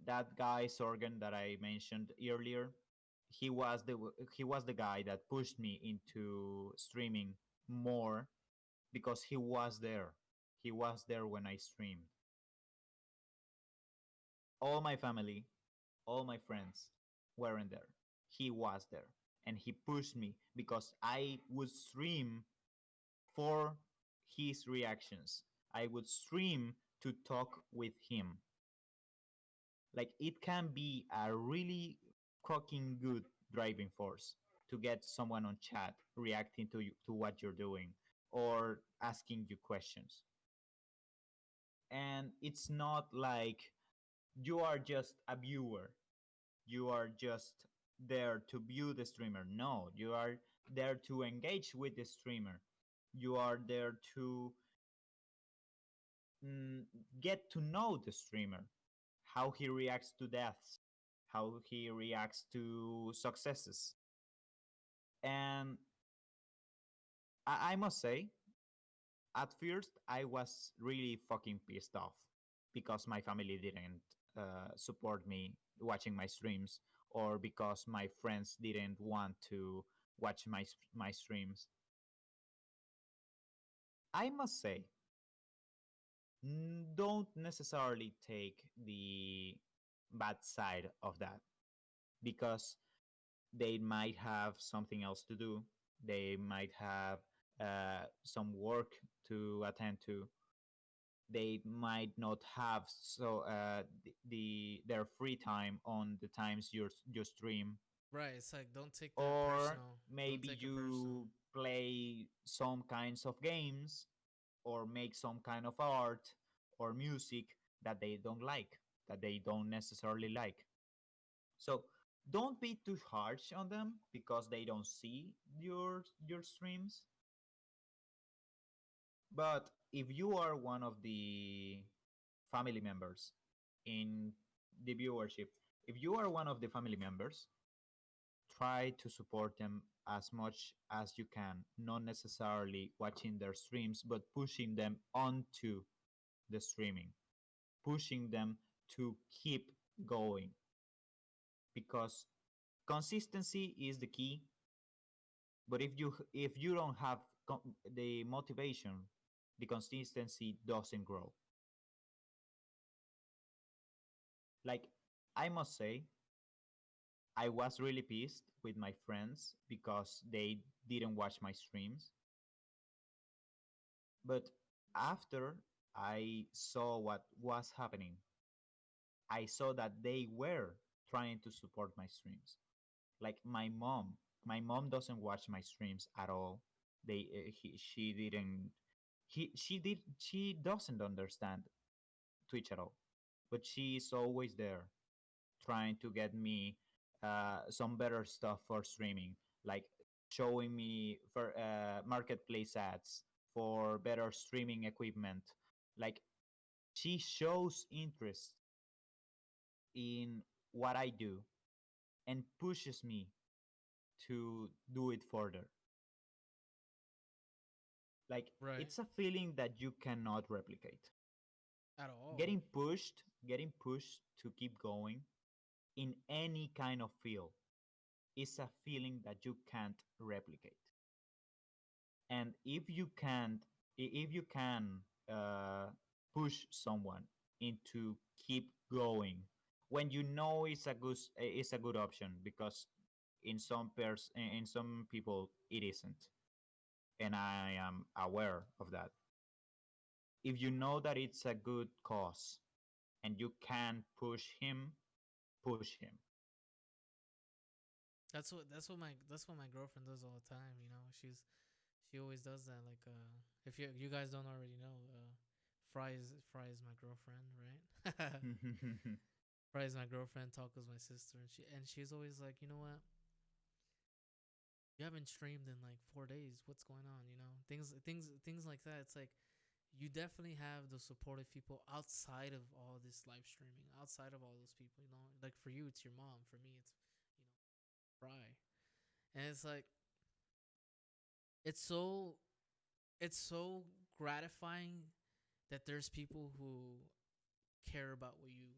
that guy Sorgan that I mentioned earlier, he was the he was the guy that pushed me into streaming more because he was there. He was there when I streamed. All my family, all my friends weren't there. He was there, and he pushed me because I would stream for his reactions. I would stream to talk with him. Like it can be a really fucking good driving force to get someone on chat reacting to you, to what you're doing or asking you questions. And it's not like you are just a viewer, you are just there to view the streamer. No, you are there to engage with the streamer. You are there to mm, get to know the streamer, how he reacts to deaths, how he reacts to successes. And I must say, at first, I was really fucking pissed off because my family didn't support me watching my streams or because my friends didn't want to watch my streams. I must say, don't necessarily take the bad side of that, because they might have something else to do. They might have some work to attend to. They might not have their free time on the times you stream, Right. It's like don't take that or personal. Don't maybe take it personal. you play some kinds of games or make some kind of art or music that they don't like, that they don't necessarily like. So don't be too harsh on them because they don't see your streams. But if you are one of the family members in the viewership, if you are one of the family members, try to support them as much as you can, not necessarily watching their streams, but pushing them onto the streaming, pushing them to keep going, because consistency is the key. But if you don't have the motivation, the consistency doesn't grow. Like, I must say, I was really pissed with my friends because they didn't watch my streams. But after I saw what was happening, I saw that they were trying to support my streams. Like my mom doesn't watch my streams at all. She didn't she doesn't understand Twitch at all, but she is always there trying to get me some better stuff for streaming, like showing me for marketplace ads for better streaming equipment. Like, she shows interest in what I do and pushes me to do it further. Like, Right. it's a feeling that you cannot replicate. At all. Getting pushed to keep going in any kind of field is a feeling that you can't replicate. And if you can uh, push someone into keep going when you know it's a good option, because in some people it isn't, and I am aware of that. If you know that it's a good cause and you can push him. That's what my girlfriend does all the time. She always does that. Like if you guys don't already know, Fry is my girlfriend, right? Fry is my girlfriend. Taco's my sister, and she's always like, you know what? You haven't streamed in like 4 days. What's going on? Things like that. It's like you definitely have those supportive people outside of all this live streaming, outside of all those people. Like for you, it's your mom. For me, it's Fry, and it's like it's so it's so gratifying that there's people who care about what you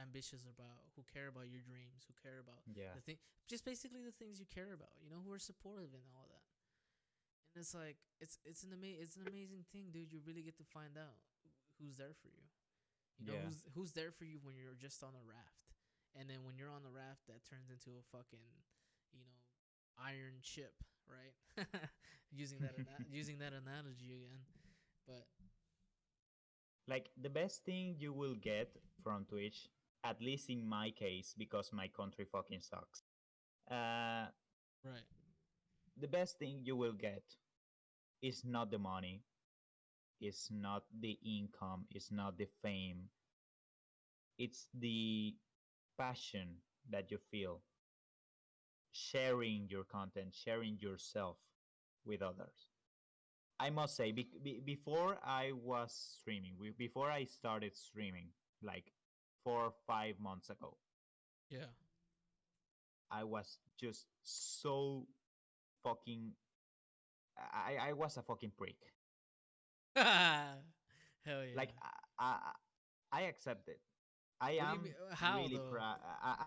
ambitious about, who care about your dreams, who care about Yeah. the thing, just basically the things you care about. Who are supportive and all that. And it's like it's an amazing thing, dude. You really get to find out who's there for you. Yeah. Who's there for you when you're just on a raft, and then when you're on the raft, that turns into a fucking, you know, iron ship, right? Using that analogy again, but Like, the best thing you will get from Twitch, at least in my case, because my country fucking sucks. Uh, right, the best thing you will get is not the money, is not the income, is not the fame. It's the passion that you feel sharing your content, sharing yourself with others. I must say, before I was streaming, before I started streaming, like 4 or 5 months ago, yeah, I was just so fucking. I was a fucking prick. hell Like, yeah, I accept it. I What do you am mean? How really though? proud.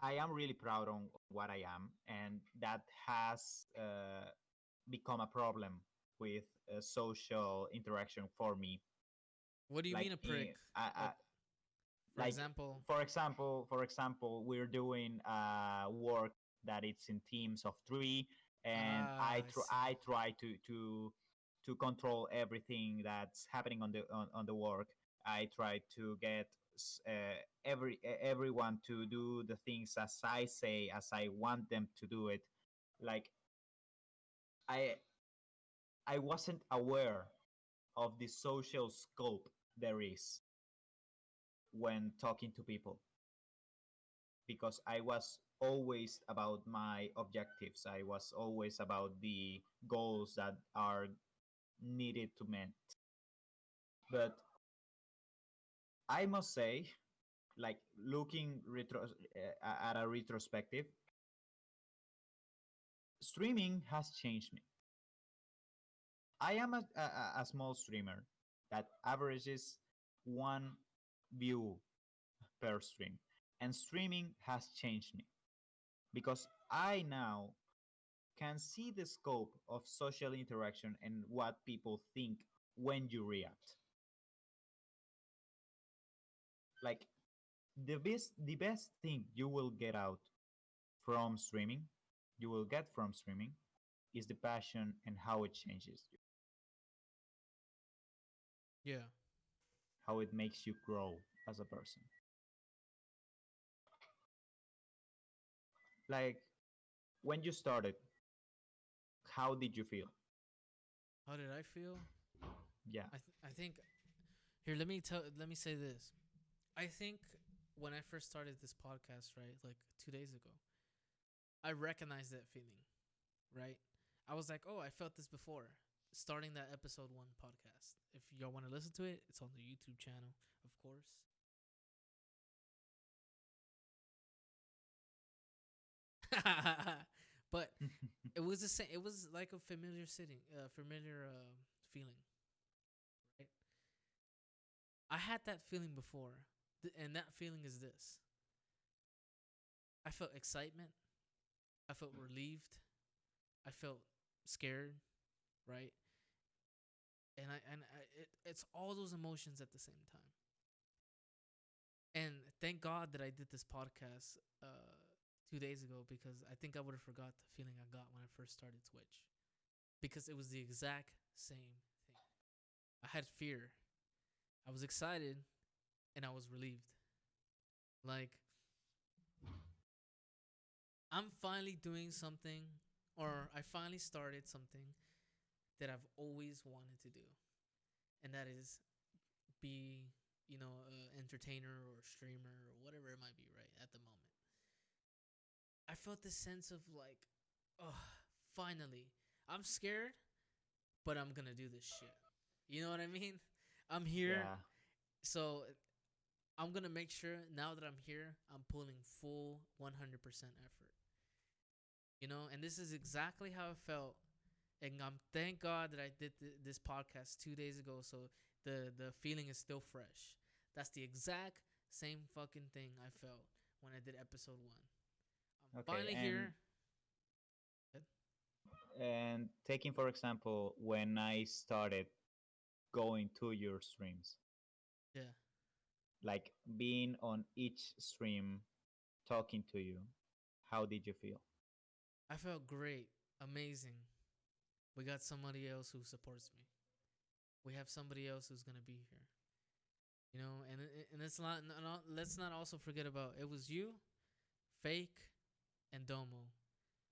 I am really proud on what I am, and that has become a problem with social interaction for me. What do you Like, mean a prick? Like, for like example, we're doing work that it's in teams of three, and I see. I try to control everything that's happening on the work. I try to get everyone to do the things as I say, as I want them to do it. Like, i I wasn't aware of the social scope there is when talking to people, because I was always about my objectives. I was always about the goals that are needed to meet. But I must say, like, looking at a retrospective, streaming has changed me. I am a small streamer that averages one view per stream, and streaming has changed me because I now can see the scope of social interaction and what people think when you react. Like, the best thing you will get out from streaming, you will get from streaming, is the passion and how it changes you, Yeah. how it makes you grow as a person. Like, when you started, how did you feel? How did I feel? Yeah. I think here. Let me say this. I think when I first started this podcast, right, like 2 days ago, I recognized that feeling. Right. I was like, oh, I felt this before. Starting that episode 1 podcast. If y'all want to listen to it, it's on the YouTube channel, of course. But it was the same. It was like a familiar feeling, right? I had that feeling before, and that feeling is this: I felt excitement, I felt relieved, I felt scared, right? It's all those emotions at the same time. And thank God that I did this podcast 2 days ago, because I think I would have forgot the feeling I got when I first started Twitch, because it was the exact same thing. I had fear, I was excited, and I was relieved. Like, I'm finally doing something, or I finally started something that I've always wanted to do, and that is be, a entertainer or streamer or whatever it might be, right? At the moment, I felt this sense of like, oh, finally. I'm scared, but I'm gonna do this shit. You know what I mean? I'm here, Yeah. so I'm gonna make sure now that I'm here, I'm pulling full 100% effort. And this is exactly how I felt, and thank God that I did this podcast 2 days ago, so the feeling is still fresh. That's the exact same fucking thing I felt when I did episode 1. I'm Okay. finally And here. taking for example, when I started going to your streams, Yeah, like being on each stream talking to you, how did you feel? I felt great, amazing. We got somebody else who supports me. We have somebody else who's gonna be here. And it's not, let's not also forget about, it was you, Fake, and Domo,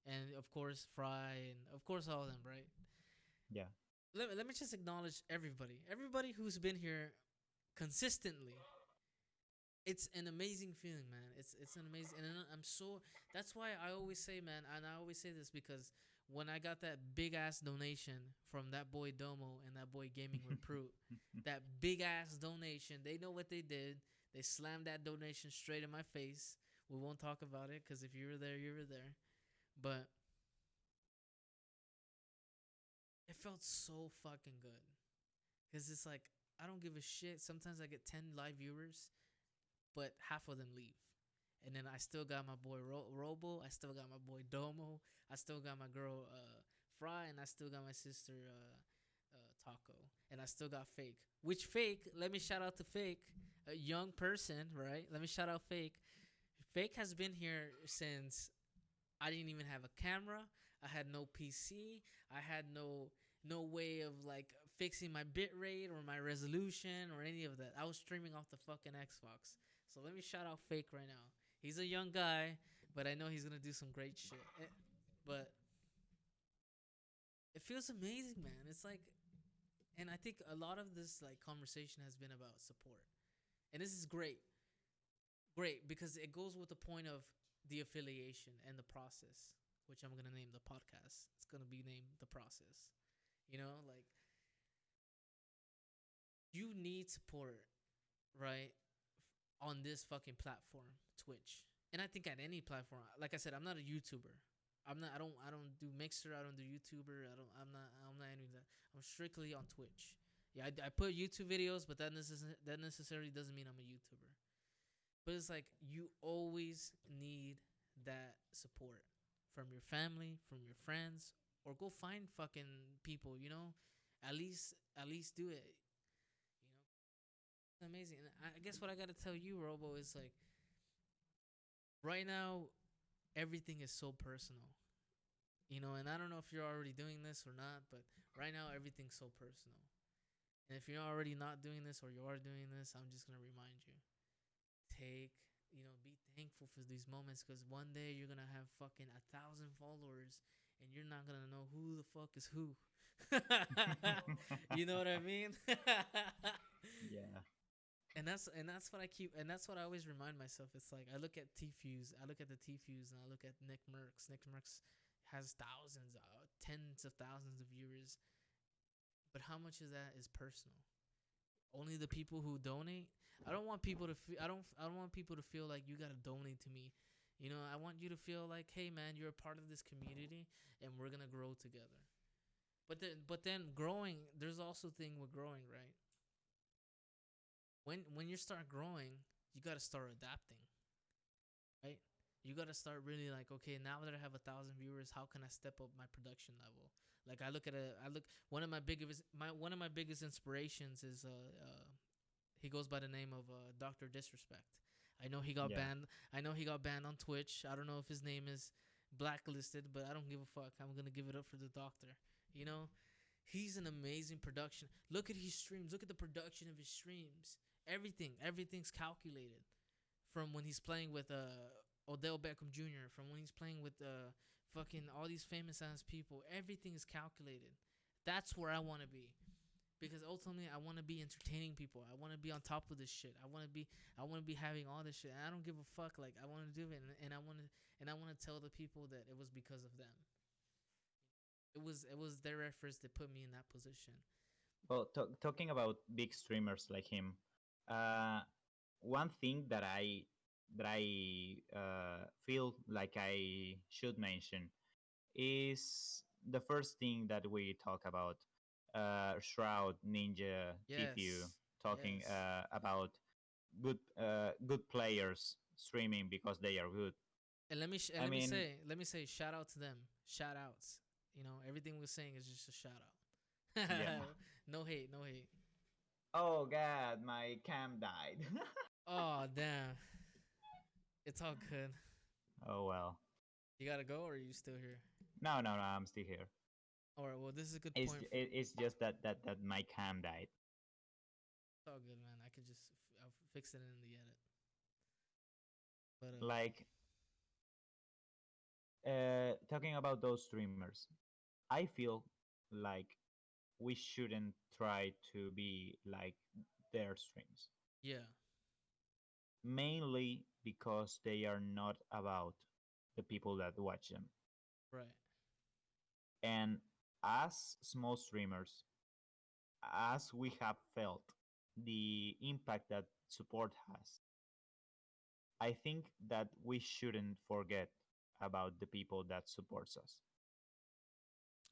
and of course Fry, and of course all of them, right? Yeah. Let me just acknowledge everybody who's been here consistently. It's an amazing feeling, man. It's an amazing, and I'm so. That's why I always say, man, and I always say this because when I got that big ass donation from that boy Domo and that boy Gaming Recruit, that big ass donation, they know what they did. They slammed that donation straight in my face. We won't talk about it because if you were there, you were there. But it felt so fucking good, because it's like, I don't give a shit. Sometimes I get 10 live viewers, but half of them leave. And then I still got my boy Robo. I still got my boy Domo. I still got my girl Fry, and I still got my sister Taco, and I still got Fake. Which Fake? Let me shout out to Fake, a young person, right? Let me shout out Fake. Fake has been here since I didn't even have a camera. I had no PC. I had no way of like fixing my bit rate or my resolution or any of that. I was streaming off the fucking Xbox. So let me shout out Fake right now. He's a young guy, but I know he's gonna do some great shit. But it feels amazing, man. It's like, and I think a lot of this like conversation has been about support, and this is great because it goes with the point of the affiliation and the process, which I'm gonna name the podcast. It's gonna be named the process. Like you need support, right? On this fucking platform, Twitch. And I think at any platform, like I said, I'm not a YouTuber. I'm not. I don't do Mixer. I don't do YouTuber. I don't. I'm not any of that. I'm strictly on Twitch. Yeah, I put YouTube videos, but that necessarily doesn't mean I'm a YouTuber. But it's like you always need that support from your family, from your friends, or go find fucking people. At least do it. It's amazing. And I guess what I gotta tell you, Robo, is like right now everything is so personal. And I don't know if you're already doing this or not, but right now everything's so personal. And if you're already not doing this or you are doing this, I'm just gonna remind you. Be thankful for these moments because one day you're gonna have fucking 1,000 followers and you're not gonna know who the fuck is who. You know what I mean? Yeah. And that's what I keep, and that's what I always remind myself. It's like I look at T-Fuse, I look at the T-Fuse, and I look at Nick Merckx. Nick Merckx has thousands, tens of thousands of viewers, but how much of that is personal? Only the people who donate. I don't want people to. I don't want people to feel like you gotta donate to me. I want you to feel like, hey man, you're a part of this community, and we're gonna grow together. But then growing, there's also thing with growing, right? When you start growing, you gotta start adapting, right? You gotta start really like, okay, now that I have 1,000 viewers, how can I step up my production level? Like I look one of my biggest inspirations is he goes by the name of Doctor Disrespect. I know he got Yeah. banned. I know he got banned on Twitch. I don't know if his name is blacklisted, but I don't give a fuck. I'm gonna give it up for the doctor. You know, he's an amazing production. Look at his streams. Look at the production of his streams. Everything's calculated. From when he's playing with Odell Beckham Jr., from when he's playing with fucking all these famous ass people, everything is calculated. That's where I want to be. Because ultimately, I want to be entertaining people. I want to be on top of this shit. I want to be having all this shit. And I don't give a fuck. Like I want to do it, and I want to tell the people that it was because of them. It was their efforts that put me in that position. Well, talking about big streamers like him, uh, one thing that I feel like I should mention is the first thing that we talk about. Shroud, Ninja, Tfue Yes, talking yes. about good players streaming because they are good. And I mean, let me say, shout out to them. Shout outs. Everything we're saying is just a shout out. yeah. No hate, no hate. Oh God, my cam died. Oh damn, it's all good. Oh well. You gotta go, or are you still here? No, I'm still here. All right. Well, this is a good It's point. it's just that my cam died. It's all good, man. I could just I'll fix it in the edit. But Like talking about those streamers, I feel like we shouldn't try to be like their streams. yeah, Mainly because they are not about the people that watch them. right. And as small streamers, as we have felt the impact that support has, I think that we shouldn't forget about the people that supports us.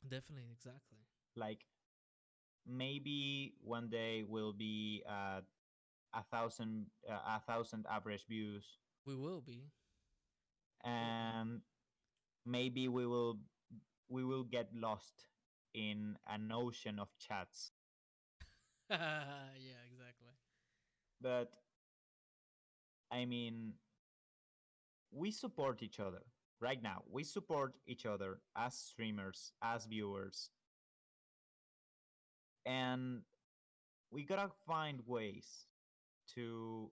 Definitely, exactly. Like maybe one day we'll be at a thousand average views, We will be. Will be. and maybe we will get lost in an ocean of chats. Yeah, exactly. But I mean, we support each other right now. We support each other as streamers, as viewers, and we gotta find ways to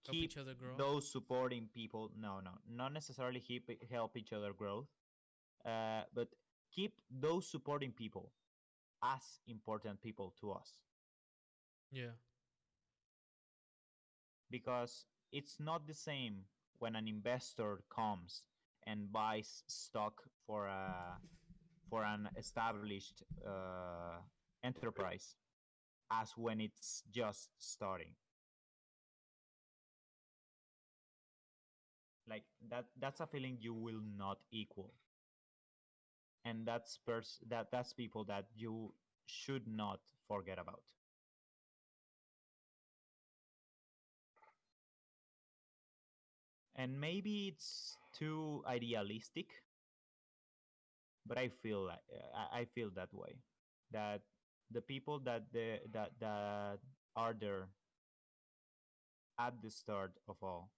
Help keep each other grow. those supporting people. No, no, not necessarily help each other growth, but keep those supporting people as important people to us, Yeah. because it's not the same when an investor comes and buys stock for an established enterprise as when it's just starting. Like that's a feeling you will not equal, and that's people that you should not forget about. And maybe it's too idealistic, but I feel that way, that the people that are there at the start of all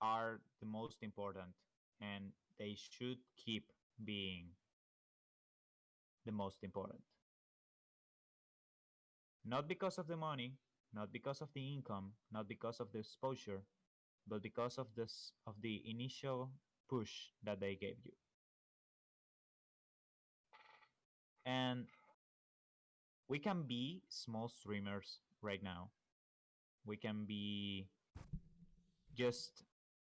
are the most important, and they should keep being the most important. Not because of the money, not because of the income, not because of the exposure, but because of the initial push that they gave you. And we can be small streamers right now. We can be just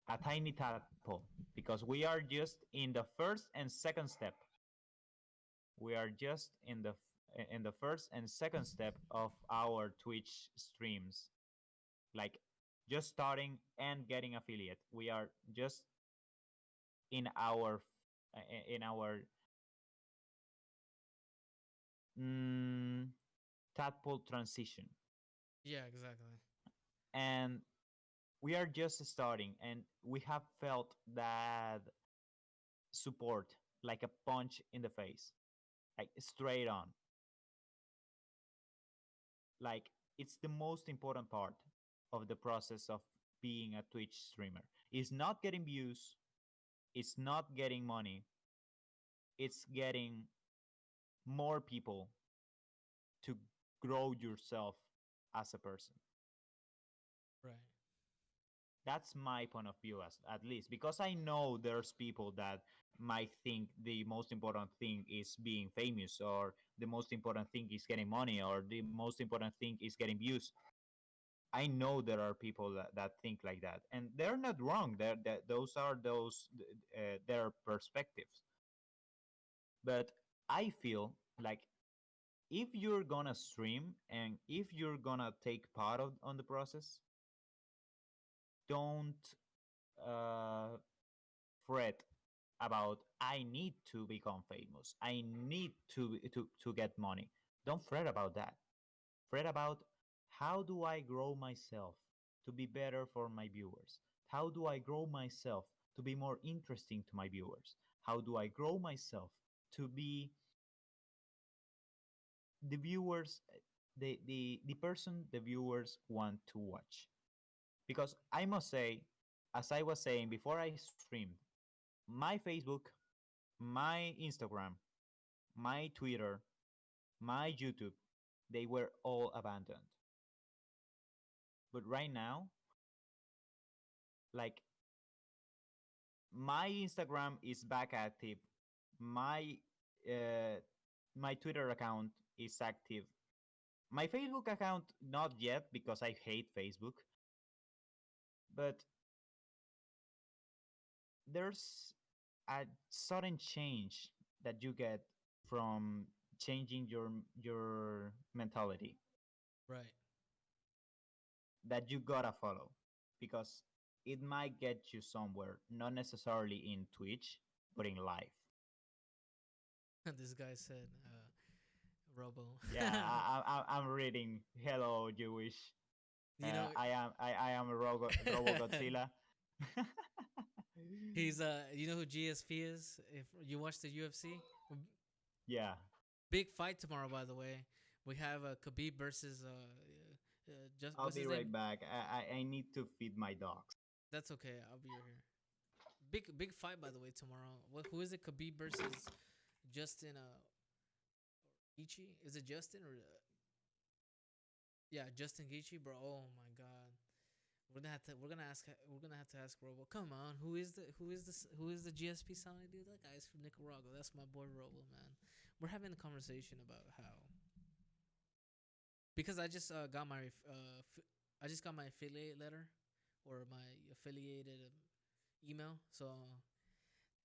a tiny tadpole because we are just in the first and second step. We are just in the first and second step of our Twitch streams, like just starting and getting affiliate. We are just in our in our mm, tadpole transition, Yeah, exactly. and we are just starting, and we have felt that support like a punch in the face, like straight on. Like it's the most important part of the process of being a Twitch streamer. It's not getting views, it's not getting money, it's getting more people to grow yourself as a person. Right. That's my point of view, as at least, because I know there's people that might think the most important thing is being famous, or the most important thing is getting money, or the most important thing is getting views. I know there are people that think like that, and they're not wrong. Those are their perspectives. But I feel like if you're gonna stream and if you're gonna take part on the process, don't uh, fret about I need to become famous. I need to get money. Don't fret about that. Fret about how do I grow myself to be better for my viewers? How do I grow myself to be more interesting to my viewers? How do I grow myself to be the viewers, the person the viewers want to watch? Because I must say, as I was saying before I streamed, my Facebook, my Instagram, my Twitter, my YouTube, they were all abandoned. But right now, like my Instagram is back active. My uh, my Twitter account is active. My Facebook account not yet because I hate Facebook. But there's a sudden change that you get from changing your mentality Right. that you gotta follow, because it might get you somewhere, not necessarily in Twitch, but in life. This guy said, Robo. Yeah, I'm reading. Hello, Jewish. You know, I am RoboGodziIla. he's you know who GSP is? If you watch the UFC, Yeah, big fight tomorrow. By the way, we have Khabib versus just I'll what's be his name? right back. I need to feed my dogs. That's okay. I'll be here. Big fight by the way tomorrow. What who is it? Khabib versus Justin Gaethje? Is it Justin or yeah, Justin Gaethje, bro? Oh my god. We're gonna have to ask Robo. Come on, who is the GSP sounding dude? That guy's from Nicaragua. That's my boy Robo, man. We're having a conversation about how because I just got my affiliate letter or my affiliated email. So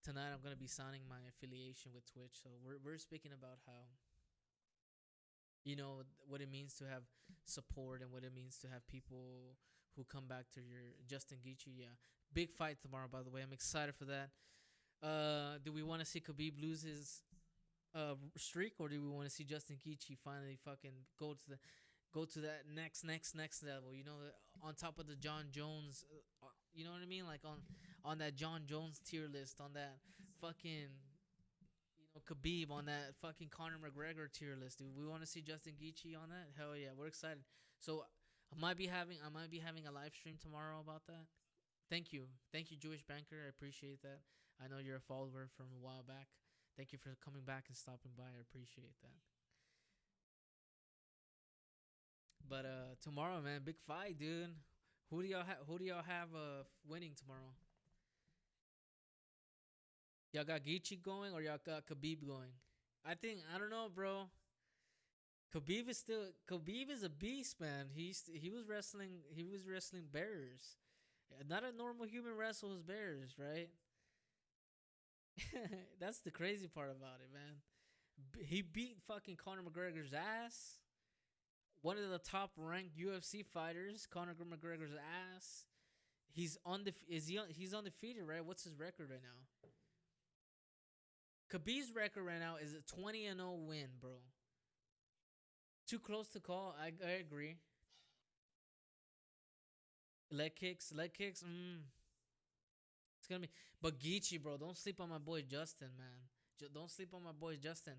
tonight I'm gonna be signing my affiliation with Twitch. So we're speaking about how what it means to have support and what it means to have people who come back to your Justin Gaethje. Yeah, big fight tomorrow. By the way, I'm excited for that. Do we want to see Khabib lose his streak, or do we want to see Justin Gaethje finally fucking go to that next level? You know, on top of the John Jones. You know what I mean? Like on that John Jones tier list, on that fucking Khabib, on that fucking Conor McGregor tier list. Do we want to see Justin Gaethje on that? Hell yeah, we're excited. So I might be having a live stream tomorrow about that. Thank you, Jewish Banker. I appreciate that. I know you're a follower from a while back. Thank you for coming back and stopping by. I appreciate that. But tomorrow, man, big fight, dude. Who do y'all have winning tomorrow? Y'all got Gaethje going or y'all got Khabib going? I don't know, bro. Khabib is a beast, man. He was wrestling bears. Not a normal human wrestles bears, right? That's the crazy part about it, man. He beat fucking Conor McGregor's ass. One of the top ranked UFC fighters, Conor McGregor's ass. He's undefeated, right? What's his record right now? Khabib's record right now is a 20-0 win, bro. Too close to call. I agree. Leg kicks. It's gonna be. But Geechee, bro, don't sleep on my boy Justin, man. Don't sleep on my boy Justin.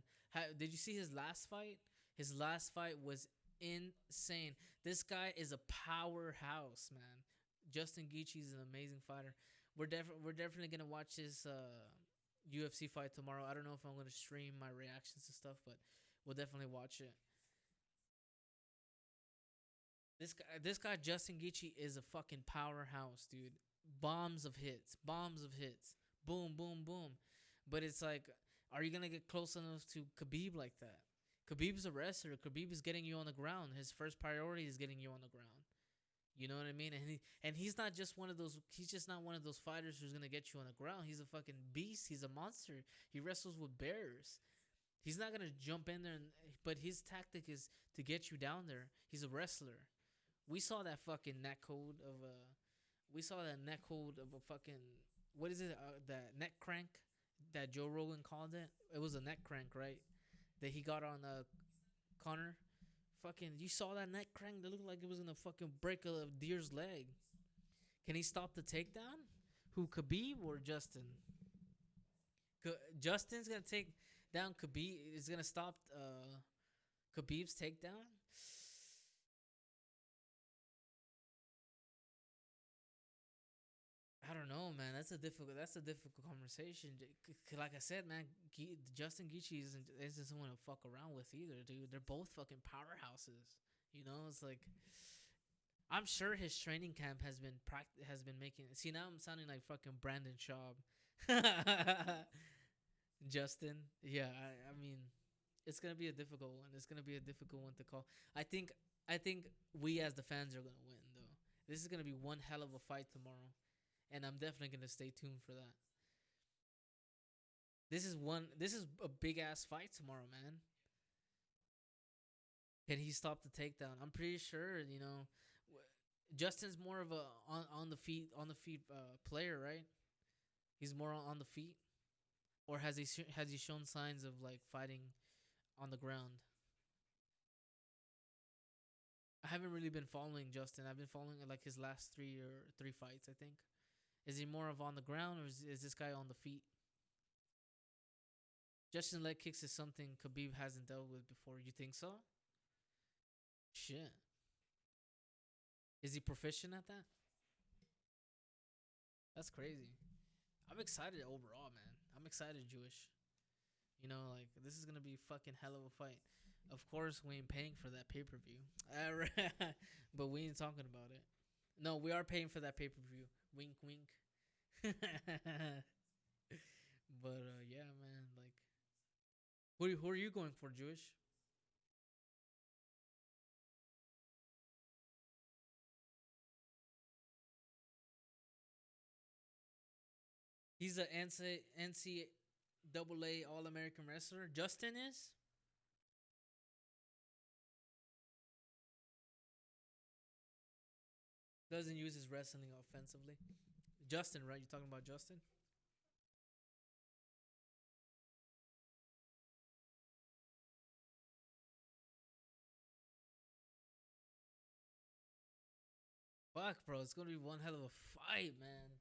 Did you see his last fight? His last fight was insane. This guy is a powerhouse, man. Justin Geechee is an amazing fighter. We're definitely gonna watch his UFC fight tomorrow. I don't know if I'm gonna stream my reactions and stuff, but we'll definitely watch it. This guy Justin Gaethje is a fucking powerhouse, dude. Bombs of hits, boom, boom, boom. But it's like, are you gonna get close enough to Khabib like that? Khabib's a wrestler. Khabib is getting you on the ground. His first priority is getting you on the ground. You know what I mean? And he's not just one of those. He's just not one of those fighters who's gonna get you on the ground. He's a fucking beast. He's a monster. He wrestles with bears. He's not gonna jump in there, but his tactic is to get you down there. He's a wrestler. We saw that fucking neck hold of a. We saw that neck hold of a fucking. What is it? That neck crank that Joe Rogan called it. It was a neck crank, right? That he got on Connor. Fucking, you saw that neck crank? That looked like it was gonna fucking break a deer's leg. Can he stop the takedown? Who, Khabib or Justin? Justin's gonna take down Khabib. Is gonna stop Khabib's takedown. I don't know, man. That's a difficult conversation. Like I said, man, Justin Gaethje isn't someone to fuck around with either, dude. They're both fucking powerhouses. You know, it's like I'm sure his training camp has been making. See, now I'm sounding like fucking Brandon Schaub. Justin, yeah. I mean, it's gonna be a difficult one. It's gonna be a difficult one to call. I think we as the fans are gonna win though. This is gonna be one hell of a fight tomorrow, and I'm definitely gonna stay tuned for that. This is a big ass fight tomorrow, man. Can he stop the takedown? I'm pretty sure. Justin's more of a on the feet player, right? He's more on the feet, or has he shown signs of like fighting on the ground? I haven't really been following Justin. I've been following like his last three fights. I think. Is he more of on the ground or is this guy on the feet? Justin leg kicks is something Khabib hasn't dealt with before. You think so? Shit. Is he proficient at that? That's crazy. I'm excited overall, man. I'm excited, Jewish. You know, like this is gonna be fucking hell of a fight. Of course, we ain't paying for that pay per view, but we ain't talking about it. No, we are paying for that pay per view. Wink, wink. But yeah, man. Like, who are you going for, Jewish? He's a NCAA All American wrestler. Justin is. Doesn't use his wrestling offensively. Justin, right? You talking about Justin? Fuck, bro. It's gonna be one hell of a fight, man.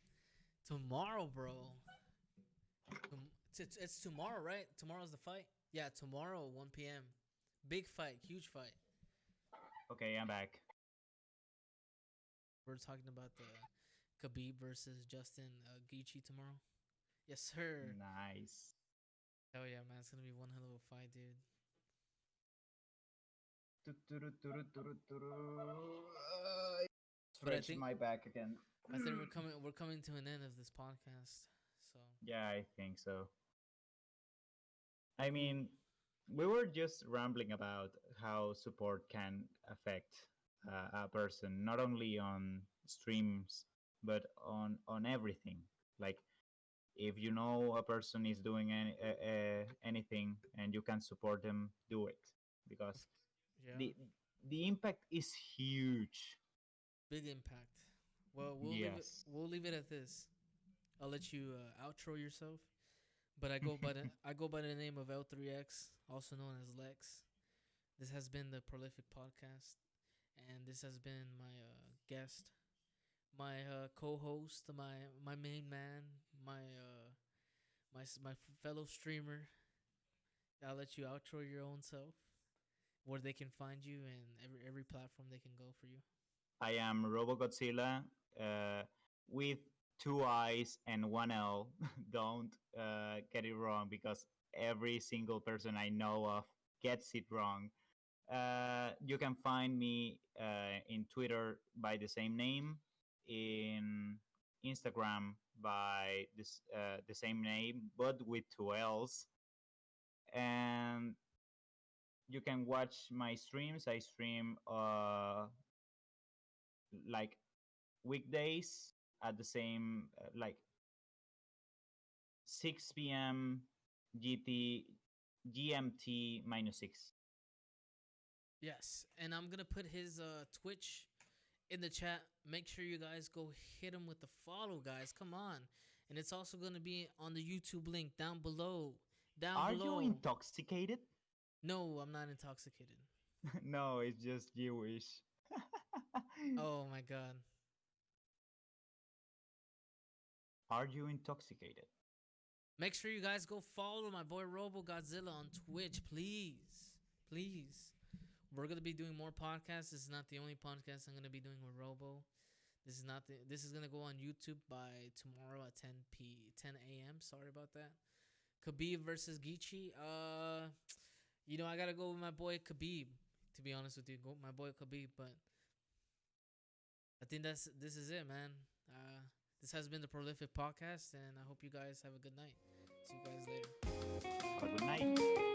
Tomorrow, bro. It's tomorrow, right? Tomorrow's the fight. Yeah, tomorrow, 1 p.m. Big fight, huge fight. Okay, I'm back. We're talking about the Khabib versus Justin Gaethje tomorrow. Yes, sir. Nice. Hell yeah, man! It's gonna be one hell of a fight, dude. But Stretch my back again. I think we're coming to an end of this podcast. So Yeah, I think so. I mean, we were just rambling about how support can affect a person, not only on streams, but on everything. Like, if you know a person is doing anything and you can support them, do it because yeah, the impact is huge. big impact. Well, Yes. we'll leave it at this. I'll let you outro yourself. But I go by the name of L3X, also known as Lex. This has been the Prolific Podcast, and this has been my guest, my co-host, my main man, my fellow streamer. I'll let you outro your own self, where they can find you, and every platform they can go for you. I am RoboGodziIla, uh, with two eyes and one L. Don't get it wrong because every single person I know of gets it wrong. You can find me in Twitter by the same name, in Instagram by the same name, but with two L's. And you can watch my streams. I stream like weekdays at the same like 6 p.m. GT GMT -6. Yes, and I'm gonna put his Twitch in the chat. Make sure you guys go hit him with the follow, guys. Come on, and it's also gonna be on the YouTube link down below. Down Are below. you intoxicated? No, I'm not intoxicated. No, it's just Jewish. Oh my god. Are you intoxicated? Make sure you guys go follow my boy RoboGodziIla on Twitch, please. Please. We're gonna be doing more podcasts. This is not the only podcast I'm gonna be doing with Robo. This is gonna go on YouTube by tomorrow at 10 a.m. Sorry about that. Khabib versus Gaethje. I gotta go with my boy Khabib. To be honest with you, go my boy Khabib. But I think this is it, man. This has been the Prolific Podcast, and I hope you guys have a good night. See you guys later. Have a good night.